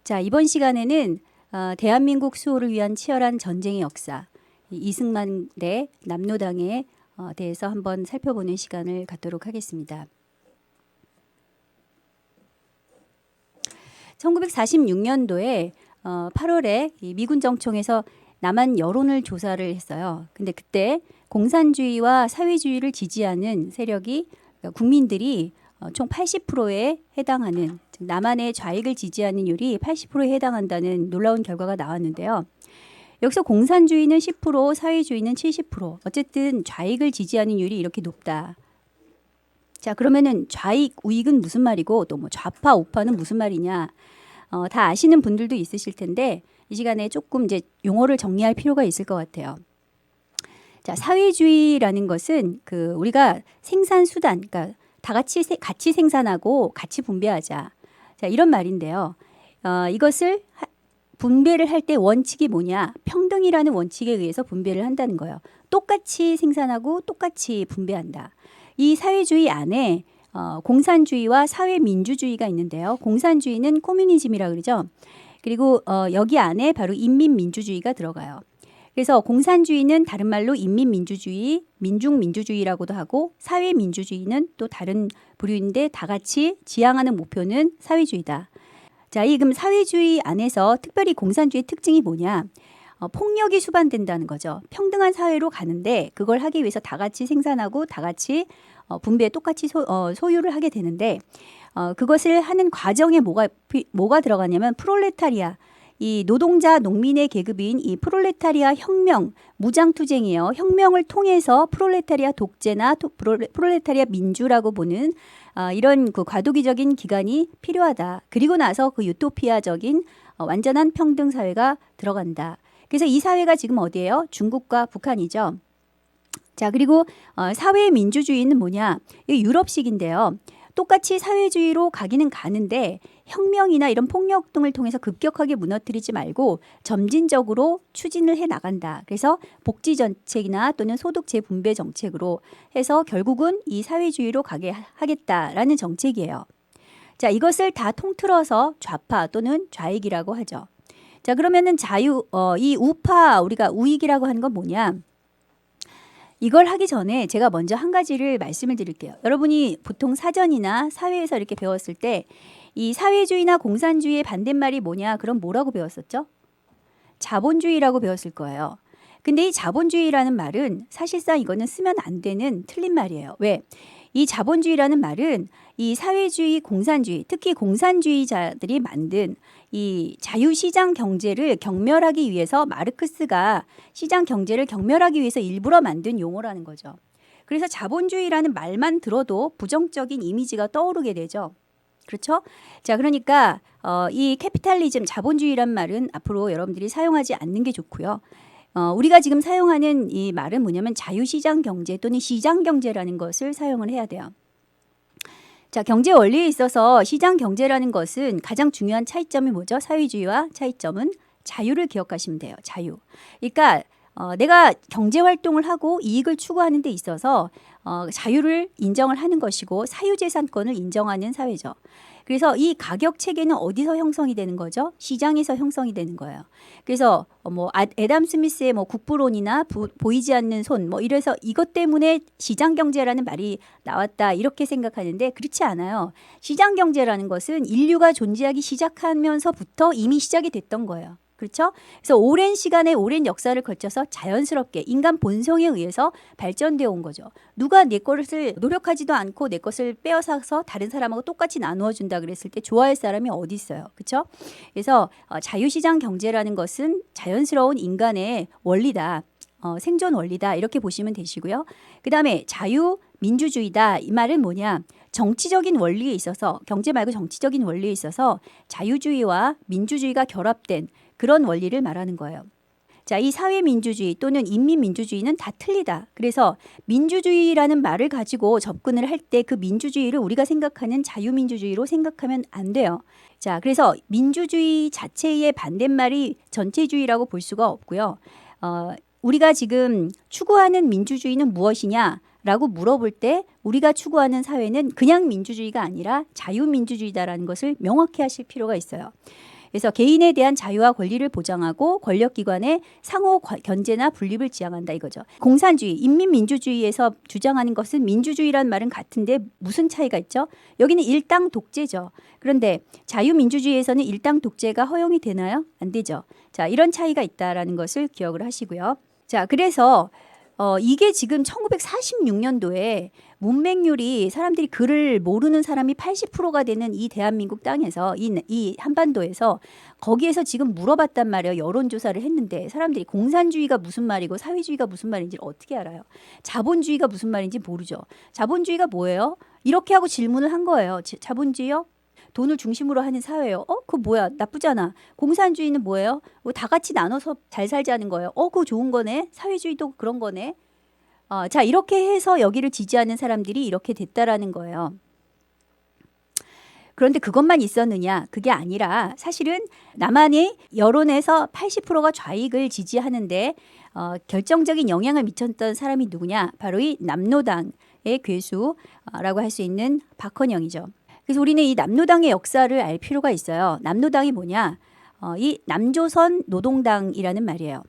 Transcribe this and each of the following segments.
자, 이번 시간에는 대한민국 수호를 위한 치열한 전쟁의 역사, 이승만 대 남로당에 대해서 한번 살펴보는 시간을 갖도록 하겠습니다. 1946년도에 8월에 미군 정청에서 남한 여론을 조사를 했어요. 근데 그때 공산주의와 사회주의를 지지하는 세력이, 그러니까 국민들이 총 80%에 해당하는, 즉 남한의 좌익을 지지하는 율이 80%에 해당한다는 놀라운 결과가 나왔는데요. 여기서 공산주의는 10%, 사회주의는 70%. 어쨌든 좌익을 지지하는 율이 이렇게 높다. 자, 그러면은 좌익, 우익은 무슨 말이고 또 뭐 좌파, 우파는 무슨 말이냐? 다 아시는 분들도 있으실 텐데 이 시간에 조금 이제 용어를 정리할 필요가 있을 것 같아요. 자, 사회주의라는 것은 우리가 생산 수단, 그러니까 다 같이 생산하고 같이 분배하자. 자, 이런 말인데요. 이것을 분배를 할 때 원칙이 뭐냐? 평등이라는 원칙에 의해서 분배를 한다는 거예요. 똑같이 생산하고 똑같이 분배한다. 이 사회주의 안에 공산주의와 사회민주주의가 있는데요. 공산주의는 코뮤니즘이라고 그러죠. 그리고 여기 안에 바로 인민민주주의가 들어가요. 그래서 공산주의는 다른 말로 인민민주주의, 민중민주주의라고도 하고 사회민주주의는 또 다른 부류인데 다 같이 지향하는 목표는 사회주의다. 자, 그럼 사회주의 안에서 특별히 공산주의 특징이 뭐냐? 폭력이 수반된다는 거죠. 평등한 사회로 가는데 그걸 하기 위해서 다 같이 생산하고 다 같이 분배에 똑같이 소유를 하게 되는데 그것을 하는 과정에 뭐가 들어가냐면 프롤레타리아, 이 노동자 농민의 계급인 이 프롤레타리아 혁명, 무장투쟁이에요. 혁명을 통해서 프롤레타리아 독재나 프롤레타리아 민주라고 보는 이런 과도기적인 기간이 필요하다. 그리고 나서 그 유토피아적인 완전한 평등 사회가 들어간다. 그래서 이 사회가 지금 어디예요? 중국과 북한이죠. 자, 그리고 사회민주주의는 뭐냐? 이게 유럽식인데요. 똑같이 사회주의로 가기는 가는데 혁명이나 이런 폭력 등을 통해서 급격하게 무너뜨리지 말고 점진적으로 추진을 해 나간다. 그래서 복지 정책이나 또는 소득 재분배 정책으로 해서 결국은 이 사회주의로 가게 하겠다라는 정책이에요. 자, 이것을 다 통틀어서 좌파 또는 좌익이라고 하죠. 자, 그러면은 이 우파, 우리가 우익이라고 하는 건 뭐냐? 이걸 하기 전에 제가 먼저 한 가지를 말씀을 드릴게요. 여러분이 보통 사전이나 사회에서 이렇게 배웠을 때 이 사회주의나 공산주의의 반대말이 뭐냐? 그럼 뭐라고 배웠었죠? 자본주의라고 배웠을 거예요. 근데 이 자본주의라는 말은 사실상 이거는 쓰면 안 되는 틀린 말이에요. 왜? 이 자본주의라는 말은 이 사회주의, 공산주의, 특히 공산주의자들이 만든 이 자유시장 경제를 경멸하기 위해서 마르크스가 시장 경제를 경멸하기 위해서 일부러 만든 용어라는 거죠. 그래서 자본주의라는 말만 들어도 부정적인 이미지가 떠오르게 되죠. 그렇죠? 자, 그러니까 이 캐피탈리즘, 자본주의란 말은 앞으로 여러분들이 사용하지 않는 게 좋고요. 우리가 지금 사용하는 이 말은 뭐냐면 자유시장 경제 또는 시장 경제라는 것을 사용을 해야 돼요. 자, 경제 원리에 있어서 시장 경제라는 것은 가장 중요한 차이점이 뭐죠? 사회주의와 차이점은 자유를 기억하시면 돼요. 자유. 그러니까 내가 경제 활동을 하고 이익을 추구하는 데 있어서 자유를 인정을 하는 것이고 사유재산권을 인정하는 사회죠. 그래서 이 가격 체계는 어디서 형성이 되는 거죠? 시장에서 형성이 되는 거예요. 그래서 애담 스미스의 국부론이나 보이지 않는 손 이래서 이것 때문에 시장 경제라는 말이 나왔다 이렇게 생각하는데 그렇지 않아요. 시장 경제라는 것은 인류가 존재하기 시작하면서부터 이미 시작이 됐던 거예요. 그렇죠? 그래서 오랜 시간에 오랜 역사를 거쳐서 자연스럽게 인간 본성에 의해서 발전되어 온 거죠. 누가 내 것을 노력하지도 않고 내 것을 빼앗아서 다른 사람하고 똑같이 나누어 준다 그랬을 때 좋아할 사람이 어디 있어요. 그렇죠? 그래서 자유시장 경제라는 것은 자연스러운 인간의 원리다. 생존 원리다. 이렇게 보시면 되시고요. 그다음에 자유민주주의다. 이 말은 뭐냐? 정치적인 원리에 있어서 경제 말고 정치적인 원리에 있어서 자유주의와 민주주의가 결합된 그런 원리를 말하는 거예요. 자, 이 사회민주주의 또는 인민민주주의는 다 틀리다. 그래서 민주주의라는 말을 가지고 접근을 할 때 그 민주주의를 우리가 생각하는 자유민주주의로 생각하면 안 돼요. 자, 그래서 민주주의 자체의 반대말이 전체주의라고 볼 수가 없고요. 우리가 지금 추구하는 민주주의는 무엇이냐? 라고 물어볼 때 우리가 추구하는 사회는 그냥 민주주의가 아니라 자유민주주의다라는 것을 명확히 하실 필요가 있어요. 그래서 개인에 대한 자유와 권리를 보장하고 권력기관의 상호 견제나 분립을 지향한다 이거죠. 공산주의, 인민민주주의에서 주장하는 것은 민주주의란 말은 같은데 무슨 차이가 있죠? 여기는 일당 독재죠. 그런데 자유민주주의에서는 일당 독재가 허용이 되나요? 안 되죠. 자, 이런 차이가 있다라는 것을 기억을 하시고요. 자, 그래서 이게 지금 1946년도에 문맹률이 사람들이 글을 모르는 사람이 80%가 되는 이 대한민국 땅에서 이 한반도에서 거기에서 지금 물어봤단 말이에요. 여론조사를 했는데 사람들이 공산주의가 무슨 말이고 사회주의가 무슨 말인지 어떻게 알아요? 자본주의가 무슨 말인지 모르죠. 자본주의가 뭐예요? 이렇게 하고 질문을 한 거예요. 자본주의요? 돈을 중심으로 하는 사회예요. 그거 뭐야? 나쁘잖아. 공산주의는 뭐예요? 다 같이 나눠서 잘 살자는 거예요. 그거 좋은 거네. 사회주의도 그런 거네. 자, 이렇게 해서 여기를 지지하는 사람들이 이렇게 됐다라는 거예요. 그런데 그것만 있었느냐? 그게 아니라 사실은 남한의 여론에서 80%가 좌익을 지지하는데 결정적인 영향을 미쳤던 사람이 누구냐? 바로 이 남노당의 괴수라고 할 수 있는 박헌영이죠. 그래서 우리는 이 남노당의 역사를 알 필요가 있어요. 남노당이 뭐냐? 이 남조선 노동당이라는 말이에요.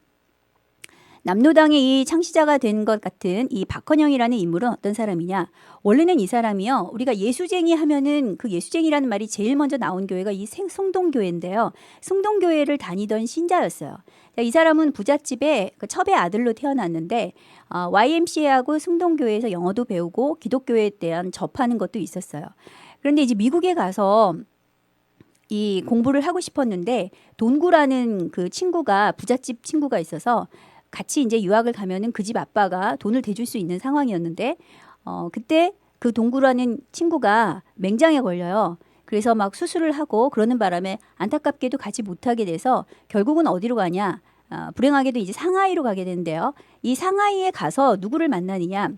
남노당의 이 창시자가 된 것 같은 이 박헌영이라는 인물은 어떤 사람이냐? 원래는 이 사람이요. 우리가 예수쟁이 하면은 그 예수쟁이라는 말이 제일 먼저 나온 교회가 이 성동교회인데요. 성동교회를 다니던 신자였어요. 이 사람은 부잣집의 그 첩의 아들로 태어났는데 YMCA하고 성동교회에서 영어도 배우고 기독교에 대한 접하는 것도 있었어요. 그런데 이제 미국에 가서 이 공부를 하고 싶었는데 돈구라는 그 친구가 부잣집 친구가 있어서 같이 이제 유학을 가면은 그 집 아빠가 돈을 대줄 수 있는 상황이었는데 그때 그 동구라는 친구가 맹장에 걸려요. 그래서 막 수술을 하고 그러는 바람에 안타깝게도 가지 못하게 돼서 결국은 어디로 가냐? 불행하게도 이제 상하이로 가게 되는데요. 이 상하이에 가서 누구를 만나느냐?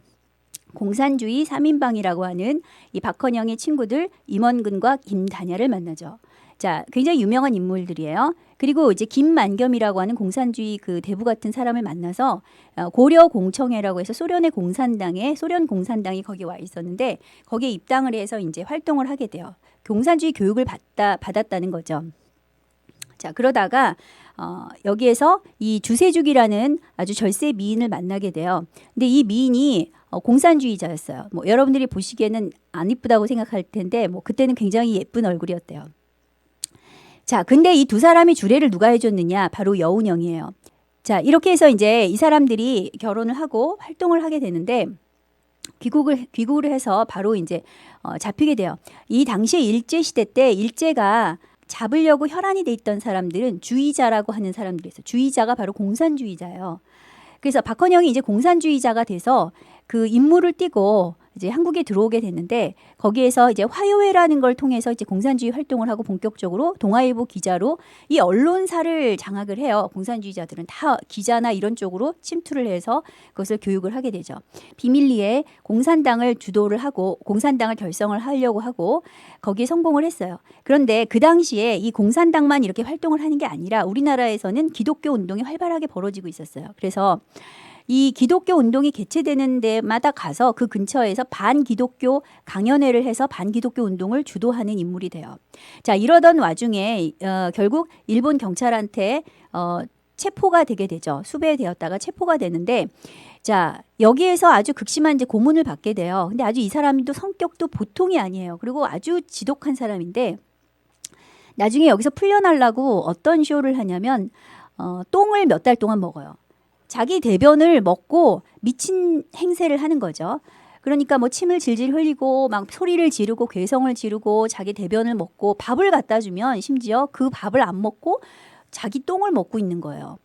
공산주의 3인방이라고 하는 이 박헌영의 친구들 임원근과 김단야를 만나죠. 자, 굉장히 유명한 인물들이에요. 그리고 이제 김만겸이라고 하는 공산주의 그 대부 같은 사람을 만나서 고려 공청회라고 해서 소련 공산당이 거기 와 있었는데 거기에 입당을 해서 이제 활동을 하게 돼요. 공산주의 교육을 받았다는 거죠. 자, 그러다가 여기에서 이 주세죽이라는 아주 절세 미인을 만나게 돼요. 근데 이 미인이 공산주의자였어요. 뭐 여러분들이 보시기에는 안 이쁘다고 생각할 텐데 뭐 그때는 굉장히 예쁜 얼굴이었대요. 자, 근데 이 두 사람이 주례를 누가 해줬느냐? 바로 여운형이에요. 자, 이렇게 해서 이제 이 사람들이 결혼을 하고 활동을 하게 되는데 귀국을 해서 바로 이제 잡히게 돼요. 이 당시에 일제 시대 때 일제가 잡으려고 혈안이 돼 있던 사람들은 주의자라고 하는 사람들이 있어요. 주의자가 바로 공산주의자예요. 그래서 박헌영이 이제 공산주의자가 돼서 그 임무를 띠고 이제 한국에 들어오게 됐는데 거기에서 이제 화요회라는 걸 통해서 이제 공산주의 활동을 하고 본격적으로 동아일보 기자로 이 언론사를 장악을 해요. 공산주의자들은 다 기자나 이런 쪽으로 침투를 해서 그것을 교육을 하게 되죠. 비밀리에 공산당을 주도를 하고 공산당을 결성을 하려고 하고 거기에 성공을 했어요. 그런데 그 당시에 이 공산당만 이렇게 활동을 하는 게 아니라 우리나라에서는 기독교 운동이 활발하게 벌어지고 있었어요. 그래서 이 기독교 운동이 개최되는 데마다 가서 그 근처에서 반기독교 강연회를 해서 반기독교 운동을 주도하는 인물이 돼요. 자, 이러던 와중에 결국 일본 경찰한테 체포가 되게 되죠. 수배되었다가 체포가 되는데 자, 여기에서 아주 극심한 이제 고문을 받게 돼요. 근데 아주 이 사람도 성격도 보통이 아니에요. 그리고 아주 지독한 사람인데 나중에 여기서 풀려나려고 어떤 쇼를 하냐면 똥을 몇 달 동안 먹어요. 자기 대변을 먹고 미친 행세를 하는 거죠. 그러니까 뭐 침을 질질 흘리고 막 소리를 지르고 괴성을 지르고 자기 대변을 먹고 밥을 갖다 주면 심지어 그 밥을 안 먹고 자기 똥을 먹고 있는 거예요.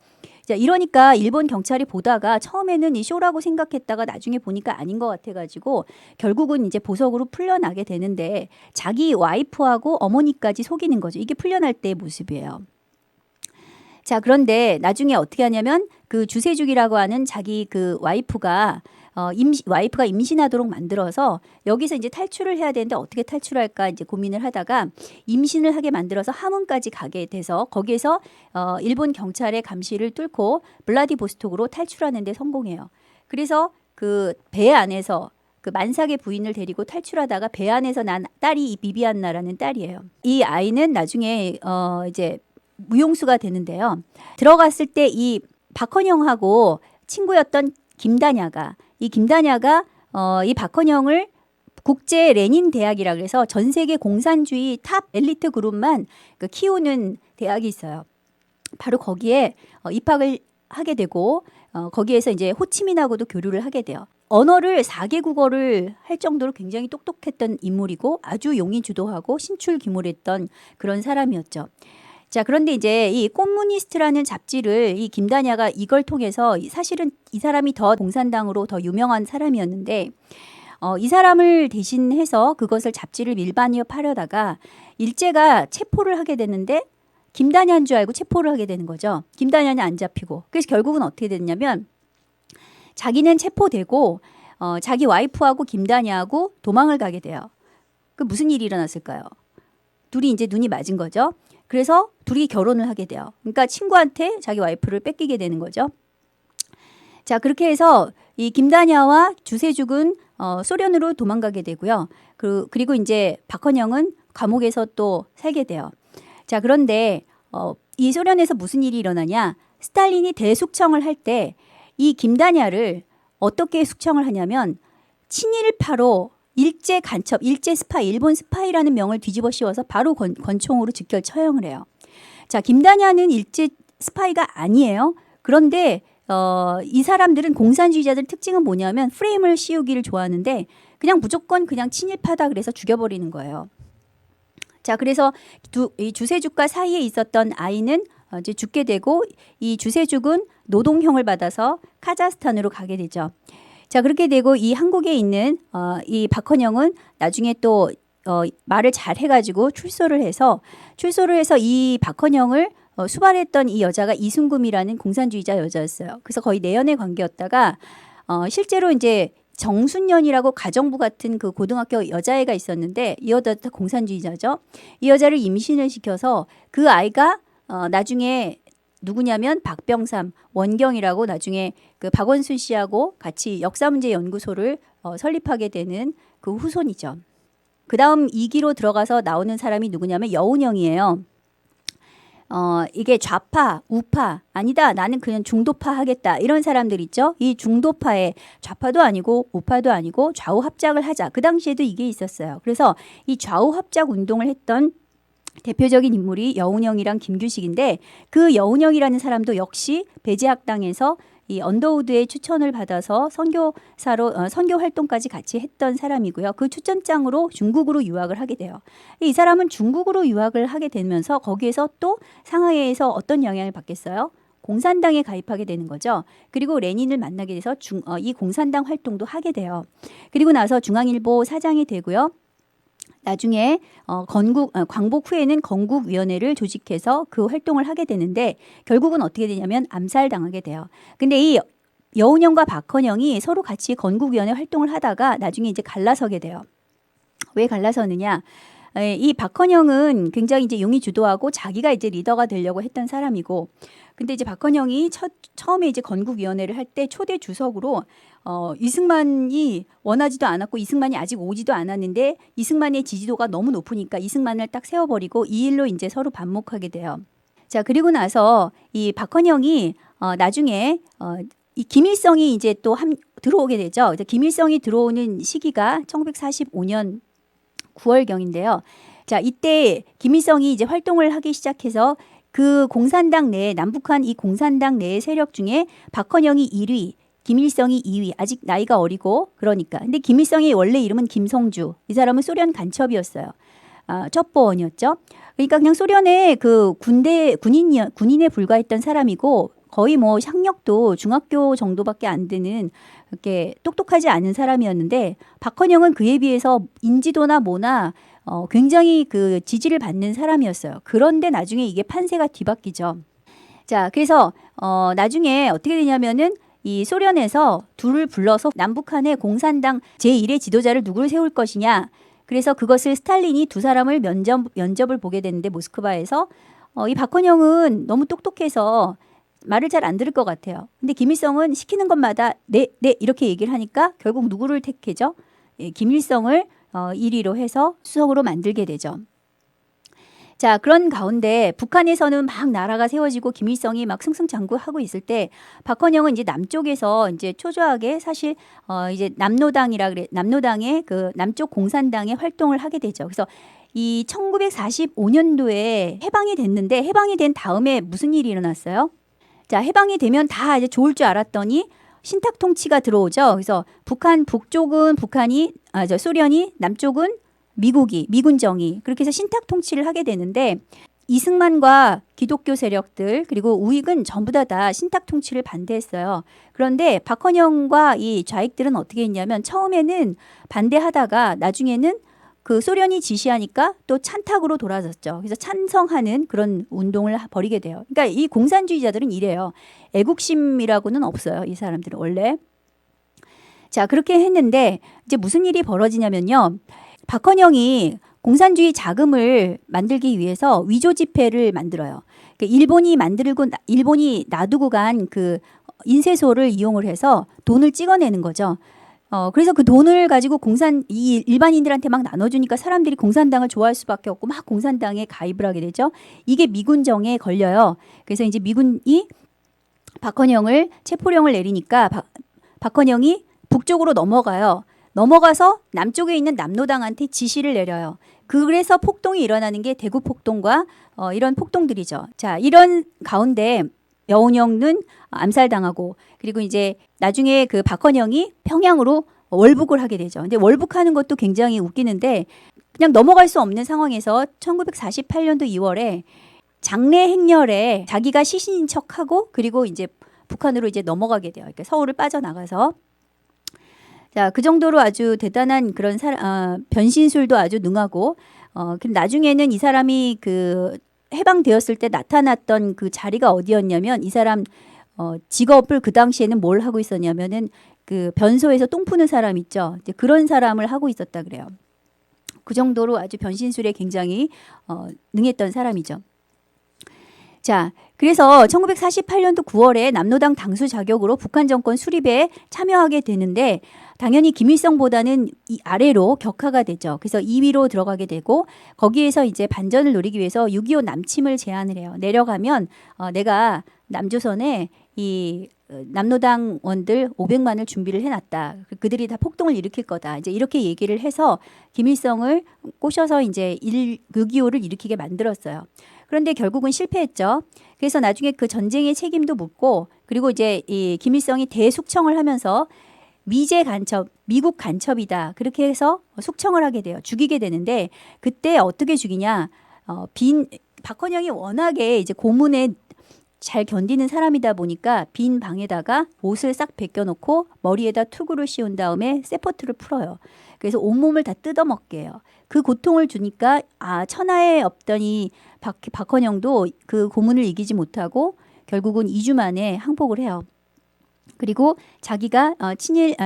자, 이러니까 일본 경찰이 보다가 처음에는 이 쇼라고 생각했다가 나중에 보니까 아닌 것 같아가지고 결국은 이제 보석으로 풀려나게 되는데 자기 와이프하고 어머니까지 속이는 거죠. 이게 풀려날 때의 모습이에요. 자, 그런데 나중에 어떻게 하냐면 그 주세죽이라고 하는 자기 그 와이프가 임신하도록 만들어서 여기서 이제 탈출을 해야 되는데 어떻게 탈출할까 이제 고민을 하다가 임신을 하게 만들어서 함흥까지 가게 돼서 거기에서 일본 경찰의 감시를 뚫고 블라디보스톡으로 탈출하는 데 성공해요. 그래서 그 배 안에서 그 만삭의 부인을 데리고 탈출하다가 배 안에서 난 딸이 이 비비안나라는 딸이에요. 이 아이는 나중에 이제 무용수가 되는데요. 들어갔을 때 이 박헌영하고 친구였던 김다냐가 이 박헌영을 국제 레닌 대학이라 그래서 전 세계 공산주의 탑 엘리트 그룹만 키우는 대학이 있어요. 바로 거기에 입학을 하게 되고 거기에서 이제 호치민하고도 교류를 하게 돼요. 언어를 4개 국어를 할 정도로 굉장히 똑똑했던 인물이고 아주 용의주도하고 신출귀몰했던 그런 사람이었죠. 자, 그런데 이제 이 꼬무니스트라는 잡지를 이 김다냐가 이걸 통해서 사실은 이 사람이 더 공산당으로 더 유명한 사람이었는데 이 사람을 대신해서 그것을 잡지를 밀반이어 파려다가 일제가 체포를 하게 됐는데 김다냐인 줄 알고 체포를 하게 되는 거죠. 김다냐는 안 잡히고. 그래서 결국은 어떻게 됐냐면 자기는 체포되고 자기 와이프하고 김다냐하고 도망을 가게 돼요. 그 무슨 일이 일어났을까요? 둘이 이제 눈이 맞은 거죠. 그래서 둘이 결혼을 하게 돼요. 그러니까 친구한테 자기 와이프를 뺏기게 되는 거죠. 자, 그렇게 해서 이 김다냐와 주세죽은 소련으로 도망가게 되고요. 그리고 이제 박헌영은 감옥에서 또 살게 돼요. 자, 그런데 이 소련에서 무슨 일이 일어나냐? 스탈린이 대숙청을 할 때 이 김다냐를 어떻게 숙청을 하냐면 친일파로 일제 간첩, 일제 스파이, 일본 스파이라는 명을 뒤집어 씌워서 바로 권총으로 즉결 처형을 해요. 자, 김다냐는 일제 스파이가 아니에요. 그런데 이 사람들은 공산주의자들 특징은 뭐냐면 프레임을 씌우기를 좋아하는데 그냥 무조건 그냥 친일파다 그래서 죽여버리는 거예요. 자, 그래서 이 주세죽과 사이에 있었던 아이는 이제 죽게 되고 이 주세죽은 노동형을 받아서 카자흐스탄으로 가게 되죠. 자, 그렇게 되고 이 한국에 있는 이 박헌영은 나중에 또 말을 잘 해가지고 출소를 해서 이 박헌영을 수발했던 이 여자가 이순금이라는 공산주의자 여자였어요. 그래서 거의 내연의 관계였다가 실제로 이제 정순년이라고 가정부 같은 그 고등학교 여자애가 있었는데 이 여자도 공산주의자죠. 이 여자를 임신을 시켜서 그 아이가 나중에 누구냐면 박병삼, 원경이라고 나중에 그 박원순 씨하고 같이 역사문제연구소를 설립하게 되는 그 후손이죠. 그 다음 2기로 들어가서 나오는 사람이 누구냐면 여운형이에요. 이게 좌파, 우파, 아니다, 나는 그냥 중도파 하겠다. 이런 사람들 있죠. 이 중도파에 좌파도 아니고 우파도 아니고 좌우 합작을 하자. 그 당시에도 이게 있었어요. 그래서 이 좌우 합작 운동을 했던 대표적인 인물이 여운형이랑 김규식인데 그 여운형이라는 사람도 역시 배제학당에서 이 언더우드의 추천을 받아서 선교사로 선교 활동까지 같이 했던 사람이고요. 그 추천장으로 중국으로 유학을 하게 돼요. 이 사람은 중국으로 유학을 하게 되면서 거기에서 또 상하이에서 어떤 영향을 받겠어요? 공산당에 가입하게 되는 거죠. 그리고 레닌을 만나게 돼서 이 공산당 활동도 하게 돼요. 그리고 나서 중앙일보 사장이 되고요. 나중에 광복 후에는 건국위원회를 조직해서 그 활동을 하게 되는데 결국은 어떻게 되냐면 암살당하게 돼요. 근데 이 여운형과 박헌영이 서로 같이 건국위원회 활동을 하다가 나중에 이제 갈라서게 돼요. 왜 갈라서느냐? 이 박헌영은 굉장히 이제 용의 주도하고 자기가 이제 리더가 되려고 했던 사람이고, 근데 이제 박헌영이 처음에 이제 건국위원회를 할 때 초대 주석으로 이승만이 원하지도 않았고 이승만이 아직 오지도 않았는데 이승만의 지지도가 너무 높으니까 이승만을 딱 세워버리고 이 일로 이제 서로 반목하게 돼요. 자, 그리고 나서 이 박헌영이 나중에 이 김일성이 이제 또 들어오게 되죠. 김일성이 들어오는 시기가 1945년 9월경인데요. 자, 이때 김일성이 이제 활동을 하기 시작해서 그 공산당 내 남북한 이 공산당 내 세력 중에 박헌영이 1위, 김일성이 2위. 아직 나이가 어리고 그러니까. 근데 김일성의 원래 이름은 김성주. 이 사람은 소련 간첩이었어요. 첩보원이었죠. 그러니까 그냥 소련의 그 군인에 불과했던 사람이고 거의 뭐 학력도 중학교 정도밖에 안 되는 그렇게 똑똑하지 않은 사람이었는데 박헌영은 그에 비해서 인지도나 뭐나 굉장히 그 지지를 받는 사람이었어요. 그런데 나중에 이게 판세가 뒤바뀌죠. 자, 그래서 나중에 어떻게 되냐면은 이 소련에서 둘을 불러서 남북한의 공산당 제1의 지도자를 누구를 세울 것이냐. 그래서 그것을 스탈린이 두 사람을 면접을 보게 됐는데 모스크바에서 이 박헌영은 너무 똑똑해서 말을 잘 안 들을 것 같아요. 근데 김일성은 시키는 것마다 네 이렇게 얘기를 하니까 결국 누구를 택해죠? 김일성을 1위로 해서 수석으로 만들게 되죠. 자, 그런 가운데 북한에서는 막 나라가 세워지고 김일성이 막 승승장구하고 있을 때 박헌영은 이제 남쪽에서 이제 초조하게 사실 이제 남노당이라 그래 남노당의 그 남쪽 공산당의 활동을 하게 되죠. 그래서 이 1945년도에 해방이 됐는데 해방이 된 다음에 무슨 일이 일어났어요? 자, 해방이 되면 다 이제 좋을 줄 알았더니 신탁 통치가 들어오죠. 그래서 북한 북쪽은 북한이 소련이, 남쪽은 미국이, 미군정이 그렇게 해서 신탁 통치를 하게 되는데 이승만과 기독교 세력들 그리고 우익은 전부 다 신탁 통치를 반대했어요. 그런데 박헌영과 이 좌익들은 어떻게 했냐면 처음에는 반대하다가 나중에는 그 소련이 지시하니까 또 찬탁으로 돌아섰죠. 그래서 찬성하는 그런 운동을 벌이게 돼요. 그러니까 이 공산주의자들은 이래요. 애국심이라고는 없어요. 이 사람들은 원래. 자, 그렇게 했는데 이제 무슨 일이 벌어지냐면요. 박헌영이 공산주의 자금을 만들기 위해서 위조 지폐를 만들어요. 일본이 놔두고 간 그 인쇄소를 이용을 해서 돈을 찍어내는 거죠. 그래서 그 돈을 가지고 이 일반인들한테 막 나눠주니까 사람들이 공산당을 좋아할 수밖에 없고 막 공산당에 가입을 하게 되죠. 이게 미군정에 걸려요. 그래서 이제 미군이 박헌영을 체포령을 내리니까 박헌영이 북쪽으로 넘어가요. 넘어가서 남쪽에 있는 남노당한테 지시를 내려요. 그래서 폭동이 일어나는 게 대구 폭동과 이런 폭동들이죠. 자, 이런 가운데 여운형은 암살당하고 그리고 이제 나중에 그 박헌영이 평양으로 월북을 하게 되죠. 근데 월북하는 것도 굉장히 웃기는데 그냥 넘어갈 수 없는 상황에서 1948년도 2월에 장례 행렬에 자기가 시신인 척하고 그리고 이제 북한으로 이제 넘어가게 돼요. 그러니까 서울을 빠져나가서 자, 그 정도로 아주 대단한 그런 변신술도 아주 능하고 그럼 나중에는 이 사람이 그 해방되었을 때 나타났던 그 자리가 어디였냐면 이 사람 직업을 그 당시에는 뭘 하고 있었냐면은 그 변소에서 똥 푸는 사람 있죠. 이제 그런 사람을 하고 있었다 그래요. 그 정도로 아주 변신술에 굉장히 능했던 사람이죠. 자, 그래서 1948년도 9월에 남노당 당수 자격으로 북한 정권 수립에 참여하게 되는데 당연히 김일성보다는 이 아래로 격하가 되죠. 그래서 2위로 들어가게 되고 거기에서 이제 반전을 노리기 위해서 6.25 남침을 제안을 해요. 내려가면 내가 남조선에 이 남노당원들 500만을 준비를 해놨다. 그들이 다 폭동을 일으킬 거다. 이제 이렇게 얘기를 해서 김일성을 꼬셔서 이제 6.25를 일으키게 만들었어요. 그런데 결국은 실패했죠. 그래서 나중에 그 전쟁의 책임도 묻고 그리고 이제 이 김일성이 대숙청을 하면서 미제 간첩, 미국 간첩이다. 그렇게 해서 숙청을 하게 돼요. 죽이게 되는데 그때 어떻게 죽이냐? 박헌영이 워낙에 이제 고문에 잘 견디는 사람이다 보니까 빈 방에다가 옷을 싹 벗겨놓고 머리에다 투구를 씌운 다음에 세포트를 풀어요. 그래서 온몸을 다 뜯어먹게 해요. 그 고통을 주니까 천하에 없던 이 박헌영도 그 고문을 이기지 못하고 결국은 2주 만에 항복을 해요. 그리고 자기가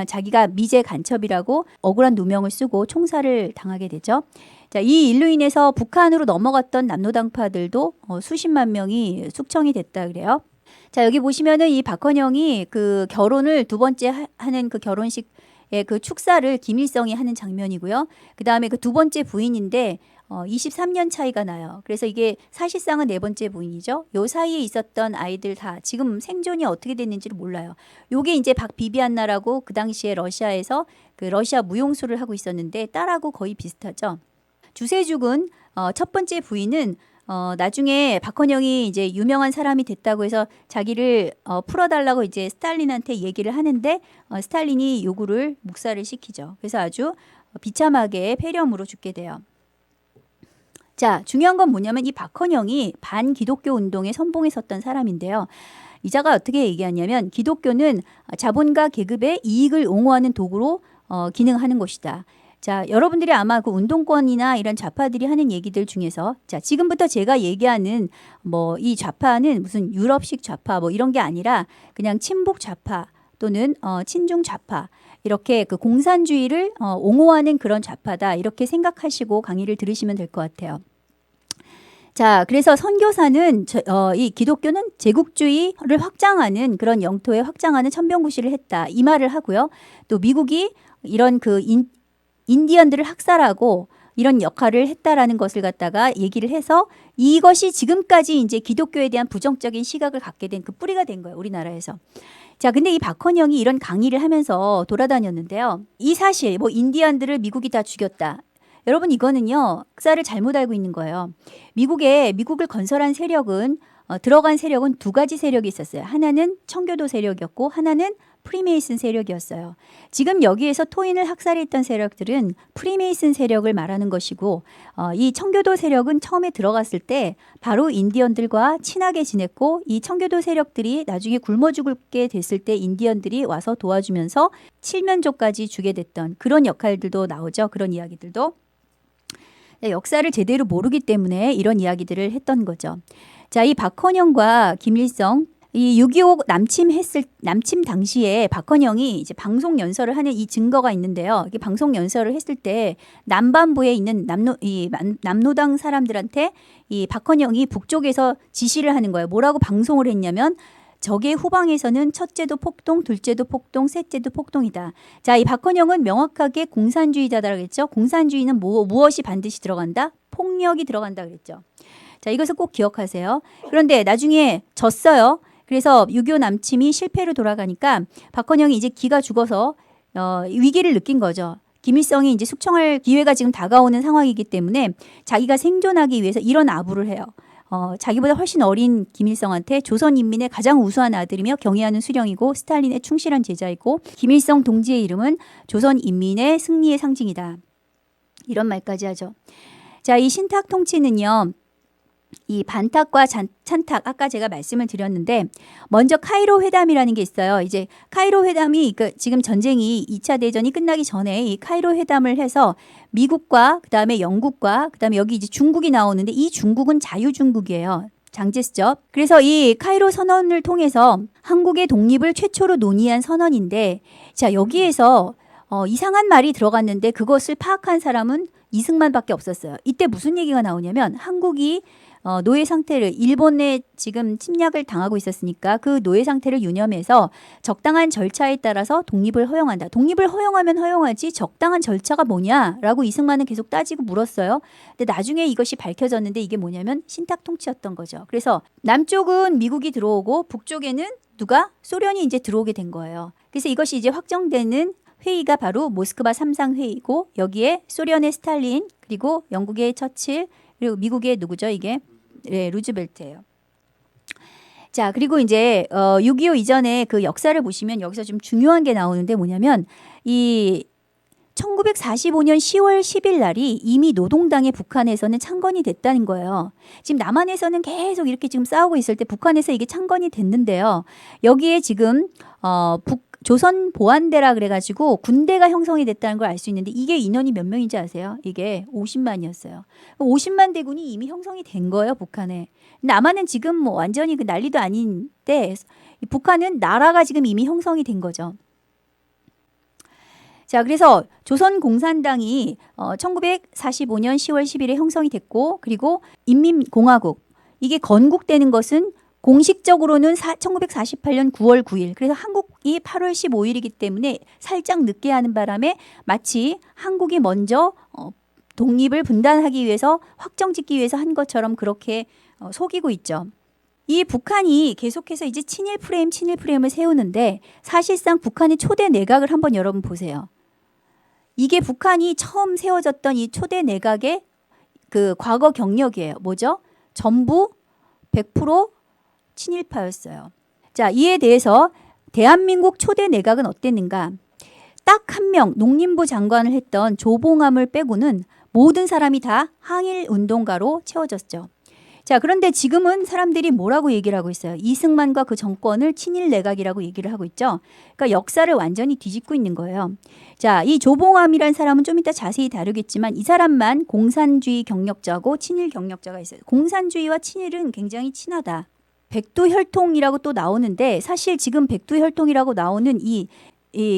자기가 미제 간첩이라고 억울한 누명을 쓰고 총살을 당하게 되죠. 자, 이 일로 인해서 북한으로 넘어갔던 남노당파들도 수십만 명이 숙청이 됐다 그래요. 자, 여기 보시면은 이 박헌영이 그 결혼을 두 번째 하는 그 결혼식의 그 축사를 김일성이 하는 장면이고요. 그 다음에 그 두 번째 부인인데 23년 차이가 나요. 그래서 이게 사실상은 네 번째 부인이죠. 요 사이에 있었던 아이들 다 지금 생존이 어떻게 됐는지를 몰라요. 요게 이제 박비비안나라고 그 당시에 러시아에서 그 러시아 무용수를 하고 있었는데 딸하고 거의 비슷하죠. 주세죽은 첫 번째 부인은 나중에 박헌영이 이제 유명한 사람이 됐다고 해서 자기를 풀어달라고 이제 스탈린한테 얘기를 하는데 스탈린이 요구를 묵살을 시키죠. 그래서 아주 비참하게 폐렴으로 죽게 돼요. 자, 중요한 건 뭐냐면 이 박헌영이 반기독교 운동에 선봉에 섰던 사람인데요. 이자가 어떻게 얘기하냐면 기독교는 자본가 계급의 이익을 옹호하는 도구로 기능하는 것이다. 자, 여러분들이 아마 그 운동권이나 이런 좌파들이 하는 얘기들 중에서 자, 지금부터 제가 얘기하는 뭐 이 좌파는 무슨 유럽식 좌파 뭐 이런 게 아니라 그냥 친북 좌파 또는 친중 좌파 이렇게 그 공산주의를 옹호하는 그런 좌파다 이렇게 생각하시고 강의를 들으시면 될 것 같아요. 자, 그래서 선교사는 이 기독교는 제국주의를 확장하는 그런 영토에 확장하는 천병구시를 했다 이 말을 하고요. 또 미국이 이런 그 인디언들을 학살하고 이런 역할을 했다라는 것을 갖다가 얘기를 해서 이것이 지금까지 이제 기독교에 대한 부정적인 시각을 갖게 된 그 뿌리가 된 거예요. 우리나라에서. 자, 근데 이 박헌영이 이런 강의를 하면서 돌아다녔는데요. 이 사실, 뭐 인디안들을 미국이 다 죽였다. 여러분 이거는요, 역사를 잘못 알고 있는 거예요. 미국을 건설한 세력은 들어간 세력은 두 가지 세력이 있었어요. 하나는 청교도 세력이었고 하나는 프리메이슨 세력이었어요. 지금 여기에서 토인을 학살했던 세력들은 프리메이슨 세력을 말하는 것이고 이 청교도 세력은 처음에 들어갔을 때 바로 인디언들과 친하게 지냈고 이 청교도 세력들이 나중에 굶어 죽게 됐을 때 인디언들이 와서 도와주면서 칠면조까지 주게 됐던 그런 역할들도 나오죠. 그런 이야기들도. 역사를 제대로 모르기 때문에 이런 이야기들을 했던 거죠. 자, 이 박헌영과 김일성 이 6.25 남침 당시에 박헌영이 이제 방송 연설을 하는 이 증거가 있는데요. 이게 방송 연설을 했을 때 남반부에 있는 남노당 사람들한테 이 박헌영이 북쪽에서 지시를 하는 거예요. 뭐라고 방송을 했냐면 적의 후방에서는 첫째도 폭동, 둘째도 폭동, 셋째도 폭동이다. 자, 이 박헌영은 명확하게 공산주의자다라고 했죠. 공산주의는 무엇이 반드시 들어간다? 폭력이 들어간다 그랬죠. 자, 이것을 꼭 기억하세요. 그런데 나중에 졌어요. 그래서 6.25 남침이 실패로 돌아가니까 박헌영이 이제 기가 죽어서 위기를 느낀 거죠. 김일성이 이제 숙청할 기회가 지금 다가오는 상황이기 때문에 자기가 생존하기 위해서 이런 아부를 해요. 자기보다 훨씬 어린 김일성한테 조선인민의 가장 우수한 아들이며 경애하는 수령이고 스탈린의 충실한 제자이고 김일성 동지의 이름은 조선인민의 승리의 상징이다. 이런 말까지 하죠. 자, 이 신탁 통치는요. 이 반탁과 찬탁 아까 제가 말씀을 드렸는데 먼저 카이로 회담이라는 게 있어요. 이제 카이로 회담이 지금 전쟁이 2차 대전이 끝나기 전에 이 카이로 회담을 해서 미국과 그다음에 영국과 그다음에 여기 이제 중국이 나오는데 이 중국은 자유중국이에요. 장제스죠. 그래서 이 카이로 선언을 통해서 한국의 독립을 최초로 논의한 선언인데 자, 여기에서 이상한 말이 들어갔는데 그것을 파악한 사람은 이승만밖에 없었어요. 이때 무슨 얘기가 나오냐면 한국이 노예 상태를 일본에 지금 침략을 당하고 있었으니까 그 노예 상태를 유념해서 적당한 절차에 따라서 독립을 허용한다. 독립을 허용하면 허용하지 적당한 절차가 뭐냐라고 이승만은 계속 따지고 물었어요. 근데 나중에 이것이 밝혀졌는데 이게 뭐냐면 신탁 통치였던 거죠. 그래서 남쪽은 미국이 들어오고 북쪽에는 누가? 소련이 이제 들어오게 된 거예요. 그래서 이것이 이제 확정되는 회의가 바로 모스크바 3상 회의고 여기에 소련의 스탈린 그리고 영국의 처칠 그리고 미국의 누구죠 이게? 네, 루즈벨트예요. 자, 그리고 이제 6.25 이전에 그 역사를 보시면 여기서 좀 중요한 게 나오는데 뭐냐면 이 1945년 10월 10일 날이 이미 노동당의 북한에서는 창건이 됐다는 거예요. 지금 남한에서는 계속 이렇게 지금 싸우고 있을 때 북한에서 이게 창건이 됐는데요. 여기에 지금 조선 보안대라 그래가지고 군대가 형성이 됐다는 걸 알 수 있는데 이게 인원이 몇 명인지 아세요? 이게 50만이었어요. 50만 대군이 이미 형성이 된 거예요, 북한에. 남한은 지금 뭐 완전히 그 난리도 아닌데 북한은 나라가 지금 이미 형성이 된 거죠. 자, 그래서 조선공산당이 1945년 10월 10일에 형성이 됐고 그리고 인민공화국 이게 건국되는 것은 공식적으로는 1948년 9월 9일. 그래서 한국이 8월 15일이기 때문에 살짝 늦게 하는 바람에 마치 한국이 먼저 독립을 분단하기 위해서 확정짓기 위해서 한 것처럼 그렇게 속이고 있죠. 이 북한이 계속해서 이제 친일 프레임을 세우는데 사실상 북한의 초대 내각을 한번 여러분 보세요. 이게 북한이 처음 세워졌던 이 초대 내각의 그 과거 경력이에요. 뭐죠? 전부 100% 친일파였어요. 자, 이에 대해서 대한민국 초대 내각은 어땠는가? 딱 한 명 농림부 장관을 했던 조봉암을 빼고는 모든 사람이 다 항일 운동가로 채워졌죠. 자, 그런데 지금은 사람들이 뭐라고 얘기를 하고 있어요? 이승만과 그 정권을 친일 내각이라고 얘기를 하고 있죠. 그러니까 역사를 완전히 뒤집고 있는 거예요. 자, 이 조봉암이라는 사람은 좀 이따 자세히 다루겠지만 이 사람만 공산주의 경력자고 친일 경력자가 있어요. 공산주의와 친일은 굉장히 친하다. 백두혈통이라고 또 나오는데 사실 지금 백두혈통이라고 나오는 이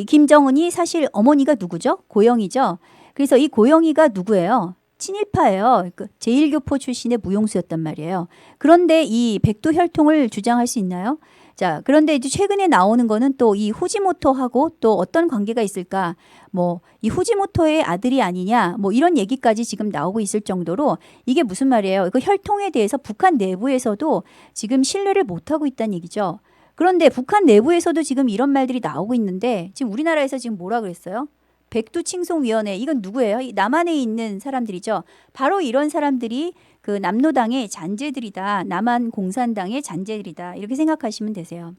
김정은이 사실 어머니가 누구죠? 고영이죠. 그래서 이 고영이가 누구예요? 친일파예요. 제1교포 출신의 무용수였단 말이에요. 그런데 이 백두혈통을 주장할 수 있나요? 자, 그런데 이제 최근에 나오는 거는 또 이 후지모토하고 또 어떤 관계가 있을까? 뭐, 이 후지모토의 아들이 아니냐? 뭐 이런 얘기까지 지금 나오고 있을 정도로 이게 무슨 말이에요? 이거 혈통에 대해서 북한 내부에서도 지금 신뢰를 못하고 있다는 얘기죠. 그런데 북한 내부에서도 지금 이런 말들이 나오고 있는데 지금 우리나라에서 지금 뭐라 그랬어요? 백두칭송위원회. 이건 누구예요? 이 남한에 있는 사람들이죠. 바로 이런 사람들이 그 남노당의 잔재들이다. 남한 공산당의 잔재들이다. 이렇게 생각하시면 되세요.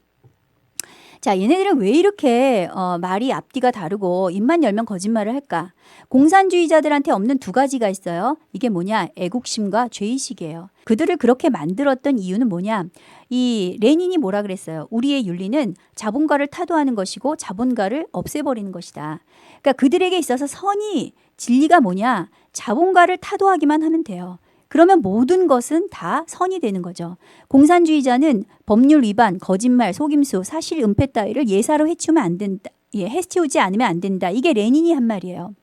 자, 얘네들은 왜 이렇게 말이 앞뒤가 다르고 입만 열면 거짓말을 할까? 공산주의자들한테 없는 두 가지가 있어요. 이게 뭐냐? 애국심과 죄의식이에요. 그들을 그렇게 만들었던 이유는 뭐냐? 이 레닌이 뭐라 그랬어요? 우리의 윤리는 자본가를 타도하는 것이고 자본가를 없애버리는 것이다. 그러니까 그들에게 있어서 선이 진리가 뭐냐? 자본가를 타도하기만 하면 돼요. 그러면 모든 것은 다 선이 되는 거죠. 공산주의자는 법률 위반, 거짓말, 속임수, 사실 은폐 따위를 예사로 해치우면 안 된다. 해치우지 않으면 안 된다. 이게 레닌이 한 말이에요.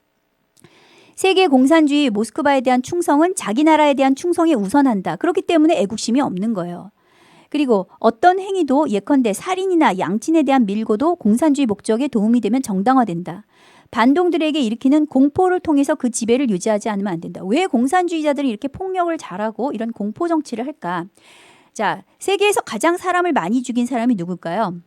세계 공산주의 모스크바에 대한 충성은 자기 나라에 대한 충성에 우선한다. 그렇기 때문에 애국심이 없는 거예요. 그리고 어떤 행위도 예컨대 살인이나 양친에 대한 밀고도 공산주의 목적에 도움이 되면 정당화된다. 반동들에게 일으키는 공포를 통해서 그 지배를 유지하지 않으면 안 된다. 왜 공산주의자들이 이렇게 폭력을 잘하고 이런 공포 정치를 할까? 자, 세계에서 가장 사람을 많이 죽인 사람이 누굴까요?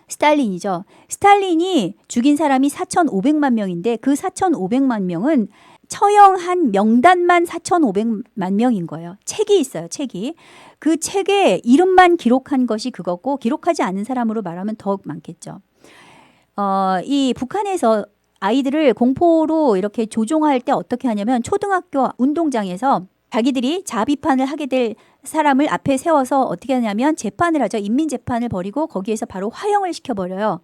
스탈린이죠. 스탈린이 죽인 사람이 4,500만 명인데 그 4,500만 명은 처형한 명단만 4,500만 명인 거예요. 책이 있어요. 책이. 그 책에 이름만 기록한 것이 그거고 기록하지 않은 사람으로 말하면 더 많겠죠. 이 북한에서 아이들을 공포로 이렇게 조종할 때 어떻게 하냐면 초등학교 운동장에서 자기들이 자비판을 하게 될 사람을 앞에 세워서 어떻게 하냐면 재판을 하죠. 인민재판을 벌이고 거기에서 바로 화형을 시켜버려요.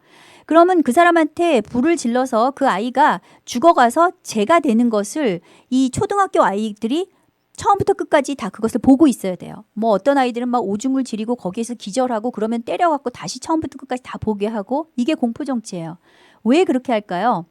그러면 그 사람한테 불을 질러서 그 아이가 죽어가서 죄가 되는 것을 이 초등학교 아이들이 처음부터 끝까지 다 그것을 보고 있어야 돼요. 뭐 어떤 아이들은 막 오줌을 지리고 거기에서 기절하고 그러면 때려갖고 다시 처음부터 끝까지 다 보게 하고 이게 공포정치예요. 왜 그렇게 할까요?